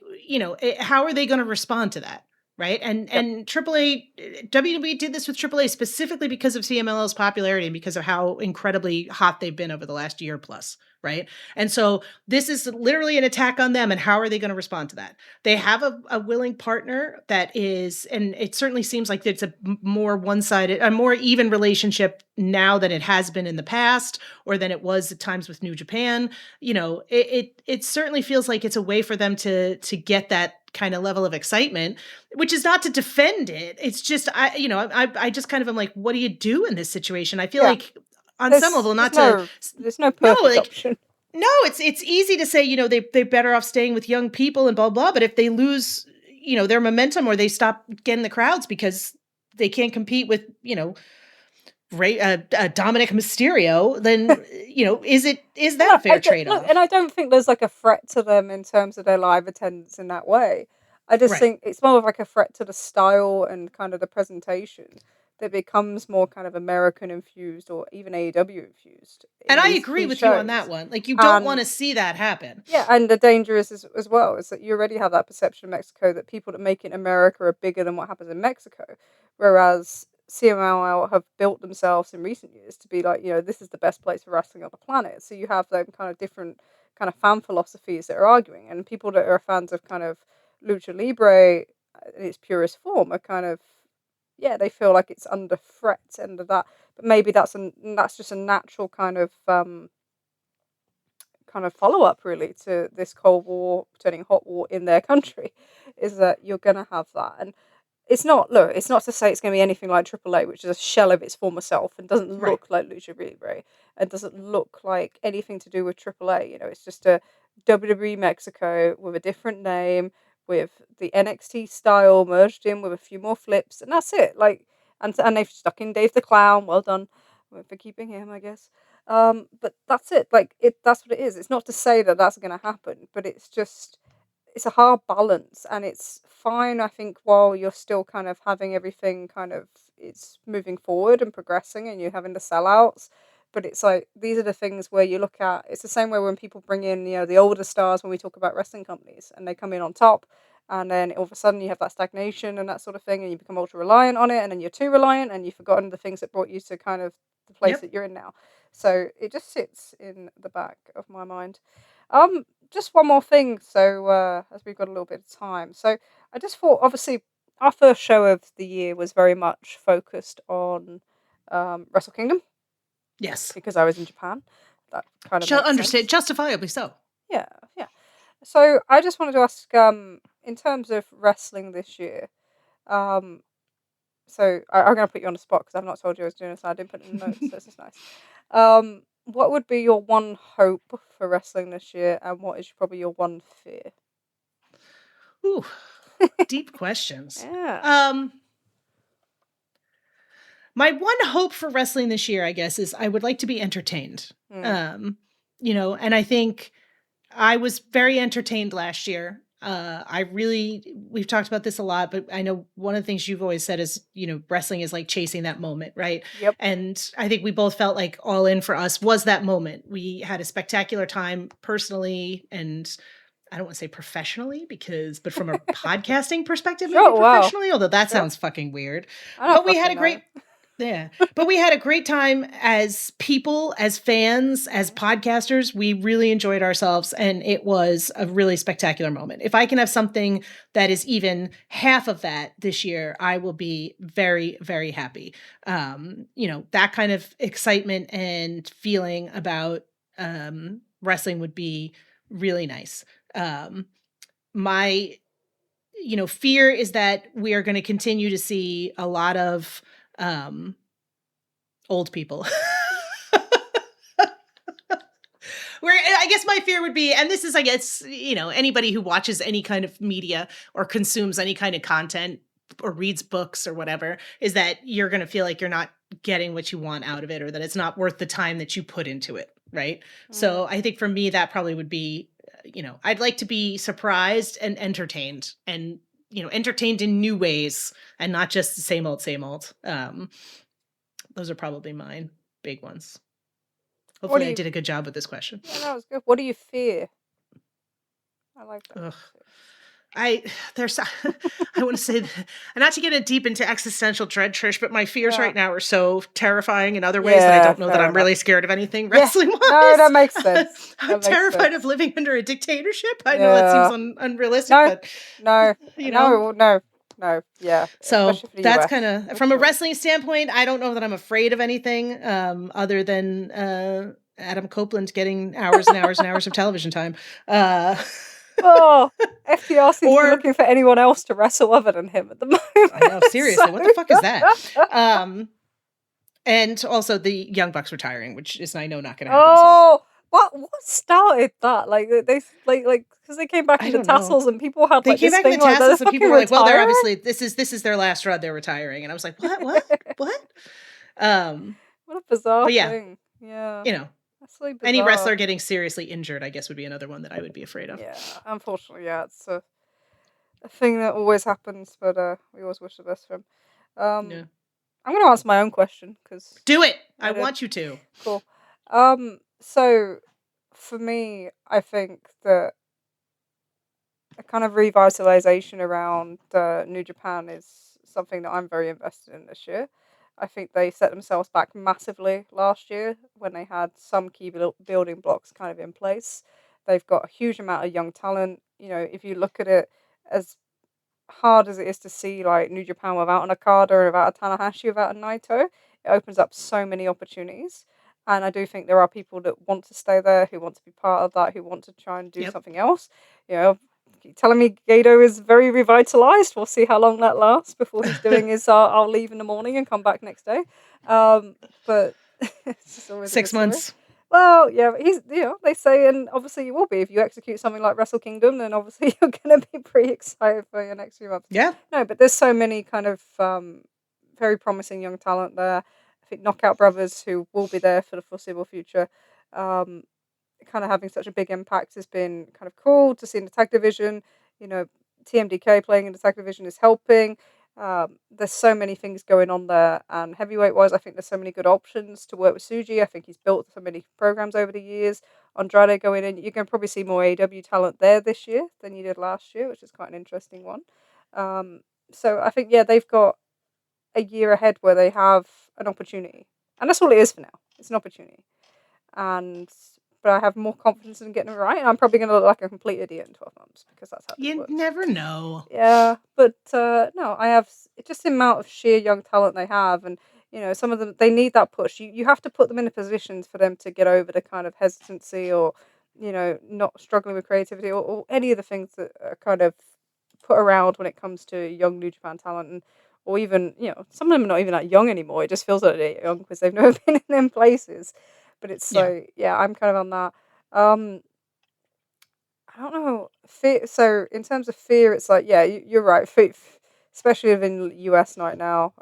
how are they going to respond to that? Right. And AAA, WWE did this with AAA specifically because of CMLL's popularity and because of how incredibly hot they've been over the last year plus. Right. And so this is literally an attack on them. And how are they going to respond to that? They have a willing partner that is, and it certainly seems like it's a more one-sided, a more even relationship now than it has been in the past, or than it was at times with New Japan. It certainly feels like it's a way for them to get that kind of level of excitement, which is not to defend it. It's just, I just kind of am like, what do you do in this situation? I feel like on some level, there's no perfect option. No, it's easy to say, they're better off staying with young people and blah, blah. But if they lose, their momentum, or they stop getting the crowds because they can't compete with, Dominic Mysterio, then, is that a fair trade-off? And I don't think there's like a threat to them in terms of their live attendance in that way. I just think it's more of like a threat to the style and kind of the presentation that becomes more kind of American infused, or even AEW infused. And I agree with you on that one. Like, you don't want to see that happen. Yeah, and the danger is as well is that you already have that perception of Mexico that people that make it in America are bigger than what happens in Mexico, whereas CMLL have built themselves in recent years to be like, this is the best place for wrestling on the planet. So you have them kind of different kind of fan philosophies that are arguing, and people that are fans of kind of Lucha Libre in its purest form are kind of, they feel like it's under threat, under that. But maybe that's just a natural kind of follow up really to this Cold War turning hot war in their country, is that you're gonna have that. And it's not to say it's going to be anything like AAA, which is a shell of its former self and doesn't look like Lucha Libre and doesn't look like anything to do with AAA. It's just a WWE Mexico with a different name, with the NXT style merged in with a few more flips, and that's it. Like, and they've stuck in Dave the Clown. Well done for keeping him, I guess. But that's it. Like, that's what it is. It's not to say that that's going to happen, but it's a hard balance, and it's fine, I think, while you're still kind of having everything kind of, it's moving forward and progressing and you're having the sellouts. But it's like, these are the things where you look at, it's the same way when people bring in, the older stars when we talk about wrestling companies, and they come in on top, and then all of a sudden you have that stagnation and that sort of thing, and you become ultra reliant on it, and then you're too reliant, and you've forgotten the things that brought you to kind of the place that you're in now. So it just sits in the back of my mind. Just one more thing, so as we've got a little bit of time. So I just thought, obviously, our first show of the year was very much focused on Wrestle Kingdom. Yes. Because I was in Japan. That kind of makes sense. Justifiably so. Yeah. So I just wanted to ask, in terms of wrestling this year, so I'm going to put you on the spot because I've not told you I was doing this, and I didn't put it in the notes, so this is nice. What would be your one hope for wrestling this year, and what is probably your one fear? Ooh, deep questions. Yeah. My one hope for wrestling this year, I guess, is I would like to be entertained. And I think I was very entertained last year. We've talked about this a lot, but I know one of the things you've always said is, wrestling is like chasing that moment, right? Yep. And I think we both felt like All In for us was that moment. We had a spectacular time personally, and I don't want to say professionally but from a podcasting perspective, maybe professionally, although that sounds fucking weird. But we had a great... Yeah. But we had a great time as people, as fans, as podcasters. We really enjoyed ourselves, and it was a really spectacular moment. If I can have something that is even half of that this year, I will be very, very happy. That kind of excitement and feeling about wrestling would be really nice. My fear is that we are going to continue to see a lot of old people. Where I guess my fear would be, and this is, I guess, anybody who watches any kind of media or consumes any kind of content or reads books or whatever, is that you're going to feel like you're not getting what you want out of it, or that it's not worth the time that you put into it. Right. So I think for me, that probably would be, I'd like to be surprised and entertained, and entertained in new ways, and not just the same old, same old. Those are probably mine big ones. Hopefully I did a good job with this question. Yeah, that was good. What do you fear? I like that. I want to say, not to get deep into existential dread, Trish, but my fears right now are so terrifying in other ways that I don't know that I'm really scared of anything wrestling-wise. No, that makes sense. I'm terrified of living under a dictatorship. I know that seems unrealistic, but no. no, yeah, So especially for the that's US. kind of from a wrestling standpoint. I don't know that I'm afraid of anything other than Adam Copeland getting hours and hours and hours of television time. Oh, FTR seems to be Or looking for anyone else to wrestle other than him at the moment. I know, seriously, what the fuck is that? And also the Young Bucks retiring, which is I know not going to happen. Oh, what started that? Like they like because they came back I in the don't know. tassels and people had They like came this back in thing the like they're tassels and people fucking were like, "Well, they're retiring. obviously this is their last run. They're retiring." And I was like, "What? What?" What a bizarre But yeah, thing. Yeah, you know, that's really any bizarre. wrestler getting seriously injured, I guess, would be another one that I would be afraid of. Yeah, unfortunately, yeah, it's a thing that always happens, but we always wish the best for him. Yeah. I'm going to answer my own question because Do it. I I did. want you to. Cool. So for me, I think that a kind of revitalization around New Japan is something that I'm very invested in this year. I think they set themselves back massively last year when they had some key building blocks kind of in place. They've got a huge amount of young talent. You know, if you look at it as hard as it is to see like New Japan without an Okada, without a Tanahashi, without a Naito, it opens up so many opportunities. And I do think there are people that want to stay there, who want to be part of that, who want to try and do Yep. something else. You know, telling me Gato is very revitalized. We'll see how long that lasts before he's doing his I'll leave in the morning and come back next day. But it's just always a 6 mystery. months. Well, yeah, he's they say, and obviously you will be if you execute something like Wrestle Kingdom. Then obviously you're going to be pretty excited for your next few months. Yeah. No, but there's so many kind of very promising young talent there. I think Knockout Brothers, who will be there for the foreseeable future, kind of having such a big impact has been kind of cool to see in the tag division. You know, TMDK playing in the tag division is helping. There's so many things going on there, and heavyweight wise, I think there's so many good options to work with Suji. I think he's built so many programs over the years. Andrade going in, you're going to probably see more AEW talent there this year than you did last year, which is quite an interesting one. So I think they've got a year ahead where they have an opportunity, and that's all it is for now. It's an opportunity, and but I have more confidence in getting it right, and I'm probably going to look like a complete idiot in 12 months because that's how this You works. never know. Yeah, but no, I have just the amount of sheer young talent they have, and you know, some of them they need that push. You have to put them in a positions for them to get over the kind of hesitancy or you know not struggling with creativity or any of the things that are kind of put around when it comes to young New Japan talent and or even you know some of them are not even that young anymore. It just feels like they're young because they've never been in them places. But it's so I'm kind of on that. I don't know. Fear. So in terms of fear, it's like you're right. Especially within the US right now,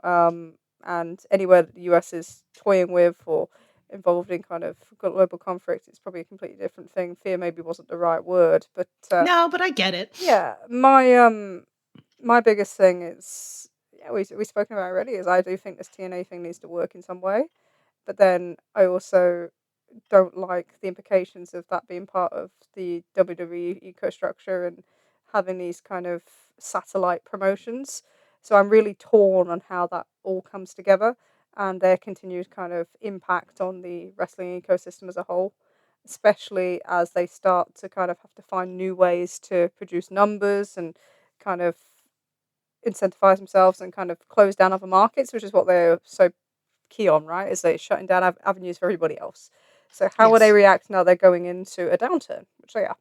and anywhere that the US is toying with or involved in kind of global conflict, it's probably a completely different thing. Fear maybe wasn't the right word, but No, but I get it. yeah, my biggest thing is we've spoken about already is I do think this TNA thing needs to work in some way, but then I also don't like the implications of that being part of the WWE ecostructure and having these kind of satellite promotions. So I'm really torn on how that all comes together and their continued kind of impact on the wrestling ecosystem as a whole, especially as they start to kind of have to find new ways to produce numbers and kind of incentivize themselves and kind of close down other markets, which is what they're so key on, right? Is they shutting down avenues for everybody else. So how will they Yes. react now they're going into a downturn, which they are.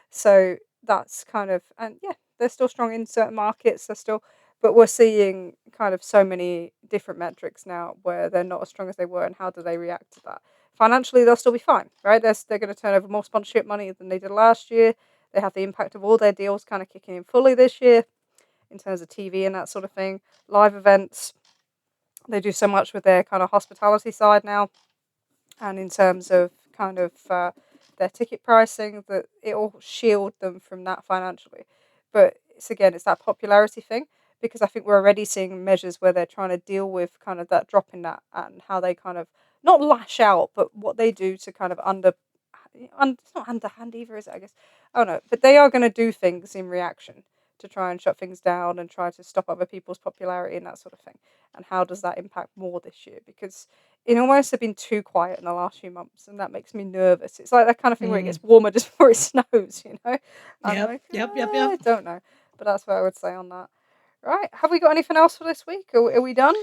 So that's kind of and they're still strong in certain markets. They're still, but we're seeing kind of so many different metrics now where they're not as strong as they were, and how do they react to that? Financially, they'll still be fine, right? They're going to turn over more sponsorship money than they did last year. They have the impact of all their deals kind of kicking in fully this year in terms of TV and that sort of thing. Live events, they do so much with their kind of hospitality side now, and in terms of kind of their ticket pricing, that it will shield them from that financially. But it's that popularity thing because I think we're already seeing measures where they're trying to deal with kind of that drop in that and how they kind of not lash out, but what they do to kind of it's not underhand either, is it? I guess I don't know, but they are going to do things in reaction to try and shut things down and try to stop other people's popularity and that sort of thing. And how does that impact more this year? Because it almost have been too quiet in the last few months, and that makes me nervous. It's like that kind of thing where it gets warmer just before it snows, you know. I'm Yep. like, Yep. Yep. I Yep. don't know, but that's what I would say on that. Right. Have we got anything else for this week? Are we done?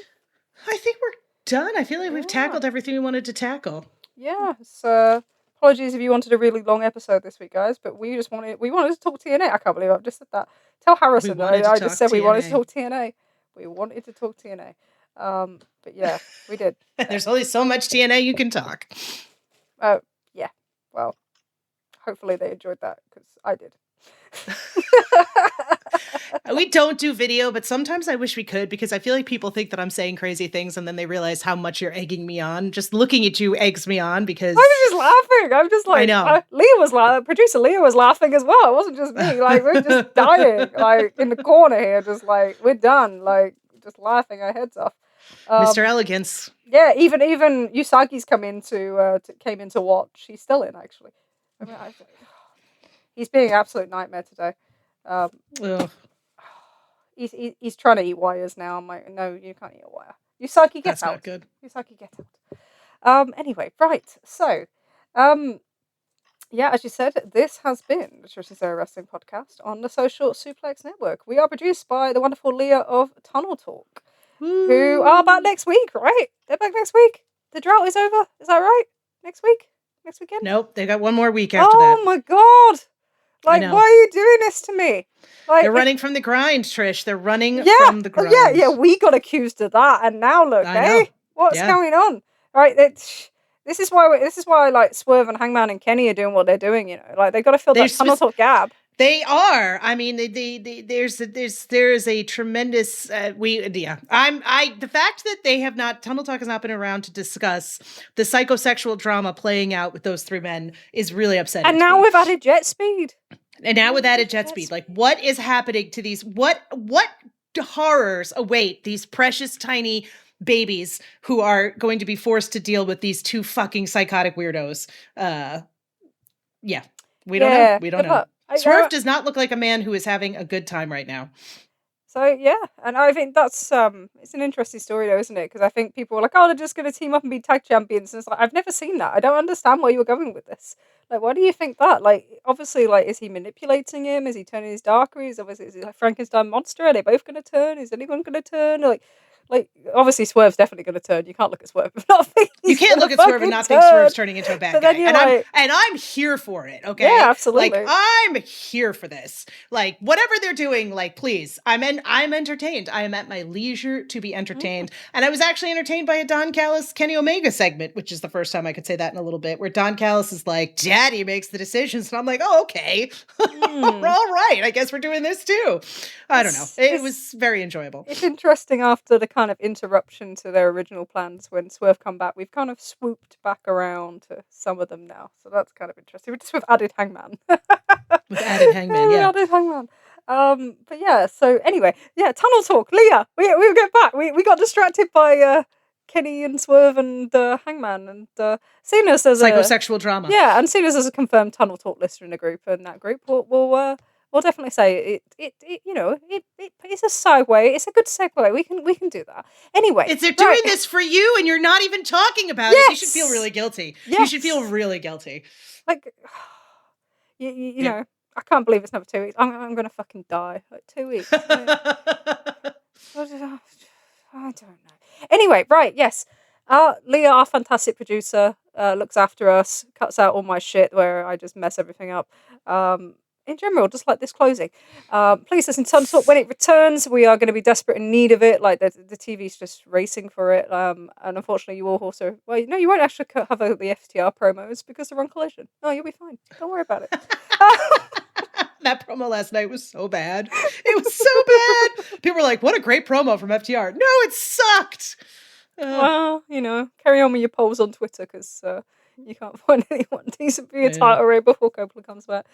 I think we're done. I feel like we've Yeah. tackled everything we wanted to tackle. Yeah. So apologies if you wanted a really long episode this week, guys, but we wanted to talk TNA. I can't believe I've just said that. Tell Harrison wanted to I just talk said we wanted to TNA. talk TNA. We wanted to talk TNA. But yeah, we did. There's only so much TNA you can talk. Yeah. Well, hopefully they enjoyed that because I did. We don't do video, but sometimes I wish we could because I feel like people think that I'm saying crazy things and then they realize how much you're egging me on. Just looking at you eggs me on because I was just laughing. I'm just like, I know. Leah was laughing. Producer Leah was laughing as well. It wasn't just me. Like, we're just dying, like, in the corner here, just like, we're done, like, just laughing our heads off. Mr. Elegance. Yeah, even Usagi's came in to watch. He's still in, actually. I mean, he's being an absolute nightmare today. He's trying to eat wires now. I'm like, no, you can't eat a wire. Usagi, get That's out. not good. Usagi, get out. Anyway, right. So, yeah, as you said, this has been the Trish and Sarah Wrestling Podcast on the Social Suplex Network. We are produced by the wonderful Leah of Tunnel Talk, who are back next week, right? They're back next week. The drought is over. Is that right? Next week? Next weekend? Nope, they got one more week after that. Oh my god! Like, why are you doing this to me? Like, they're running from the grind, Trish. They're running from the grind. Yeah, we got accused of that, and now look, what's going on? Right, this is why like Swerve and Hangman and Kenny are doing what they're doing. You know, like they've got to fill that Tunnel Talk gap. They are. I mean, there's a tremendous the fact that they have not Tunnel Talk has not been around to discuss the psychosexual drama playing out with those three men is really upsetting. And now we've added jet speed. And now with added jet speed, like what is happening to these? What horrors await these precious tiny babies who are going to be forced to deal with these two fucking psychotic weirdos? We don't know. We don't know. Swerve does not look like a man who is having a good time right now. So yeah, and I think that's it's an interesting story though, isn't it? Because I think people are like, oh, they're just going to team up and be tag champions. And it's like, I've never seen that. I don't understand where you were going with this. Like, why do you think that? Like, obviously, like, is he manipulating him? Is he turning his darker? Is he like Frankenstein monster? Are they both going to turn? Is anyone going to turn? Like, obviously, Swerve's definitely going to turn. You can't look at Swerve and not think you can't look at Swerve and not think Swerve's turning into a bad guy. And I'm here for it. Okay, yeah, absolutely. Like, I'm here for this. Like, whatever they're doing, like, please, I'm entertained. I am at my leisure to be entertained. And I was actually entertained by a Don Callis Kenny Omega segment, which is the first time I could say that in a little bit, where Don Callis is like, "Daddy makes the decisions," and I'm like, "Oh, okay, all right. I guess we're doing this too." I don't know. It was very enjoyable. It's interesting after the kind of interruption to their original plans when Swerve come back. We've kind of swooped back around to some of them now, so that's kind of interesting. We're just with added Hangman. With added Hangman, yeah. Added Hangman. But yeah. So anyway, yeah. Tunnel Talk. Leah, we get back. We got distracted by Kenny and Swerve and Hangman, and seeing us as psychosexual drama. Yeah, and seeing us as a confirmed Tunnel Talk listener in the group, and that group, we'll definitely say it's a segue. It's a good segue. We can do that. Anyway, they're doing this for you, and you're not even talking about it. You should feel really guilty. Yes. You should feel really guilty. Like, you know, I can't believe it's another 2 weeks. I'm gonna fucking die. Like 2 weeks. I don't know. Anyway, right? Yes. Leah, our fantastic producer, looks after us, cuts out all my shit where I just mess everything up. In general, just like this closing. Please listen to Tunnel Talk when it returns. We are going to be desperate in need of it. Like the TV's just racing for it. And unfortunately, you will also... Well, no, you won't actually cover the FTR promos because they're on Collision. No, you'll be fine. Don't worry about it. That promo last night was so bad. It was so bad. People were like, what a great promo from FTR. No, it sucked. Well, you know, carry on with your polls on Twitter because... you can't find anyone decent for your title reign before Coppola comes back.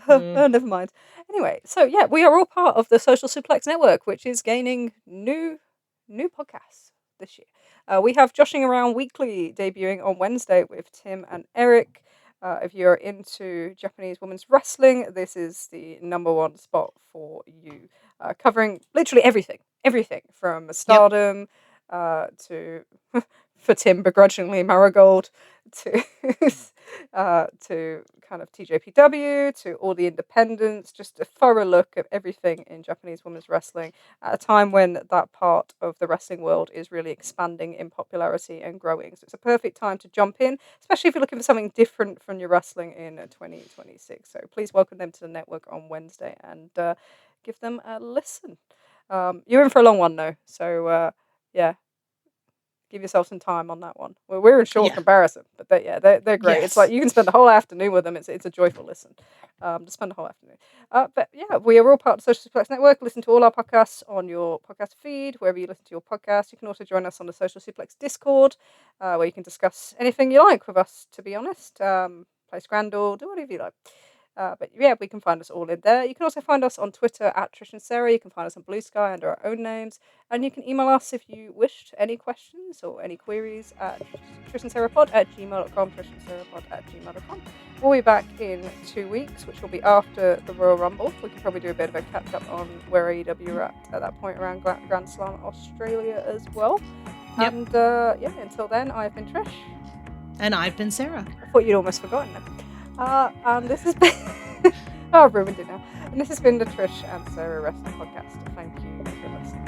Oh, never mind. Anyway, so yeah, we are all part of the Social Suplex Network, which is gaining new podcasts this year. We have Joshing Around Weekly debuting on Wednesday with Tim and Eric. If you're into Japanese women's wrestling, this is the #1 spot for you. Covering literally everything from Stardom to for Tim begrudgingly Marigold to to kind of TJPW, to all the independents, just a thorough look at everything in Japanese women's wrestling at a time when that part of the wrestling world is really expanding in popularity and growing. So it's a perfect time to jump in, especially if you're looking for something different from your wrestling in 2026. So please welcome them to the network on Wednesday and give them a listen. You're in for a long one though, so yeah, give yourself some time on that one. Well, we're in short comparison, but they're great. Yes. It's like you can spend the whole afternoon with them. It's a joyful listen. To spend the whole afternoon. But yeah, we are all part of the Social Suplex Network. Listen to all our podcasts on your podcast feed, wherever you listen to your podcast. You can also join us on the Social Suplex Discord, where you can discuss anything you like with us, to be honest. Play Scrandle, do whatever you like. But yeah, we can find us all in there. You can also find us on Twitter at Trish and Sarah. You can find us on Blue Sky under our own names. And you can email us if you wished any questions or any queries at trishandsarahpod@gmail.com, trishandsarahpod@gmail.com. We'll be back in 2 weeks, which will be after the Royal Rumble. We can probably do a bit of a catch-up on where AEW are at that point around Grand Slam Australia as well. Yep. And yeah, until then, I've been Trish. And I've been Sarah. I thought you'd almost forgotten it. And this has been I've ruined it now. And this has been the Trish and Sarah Wrestling Podcast. Thank you for listening.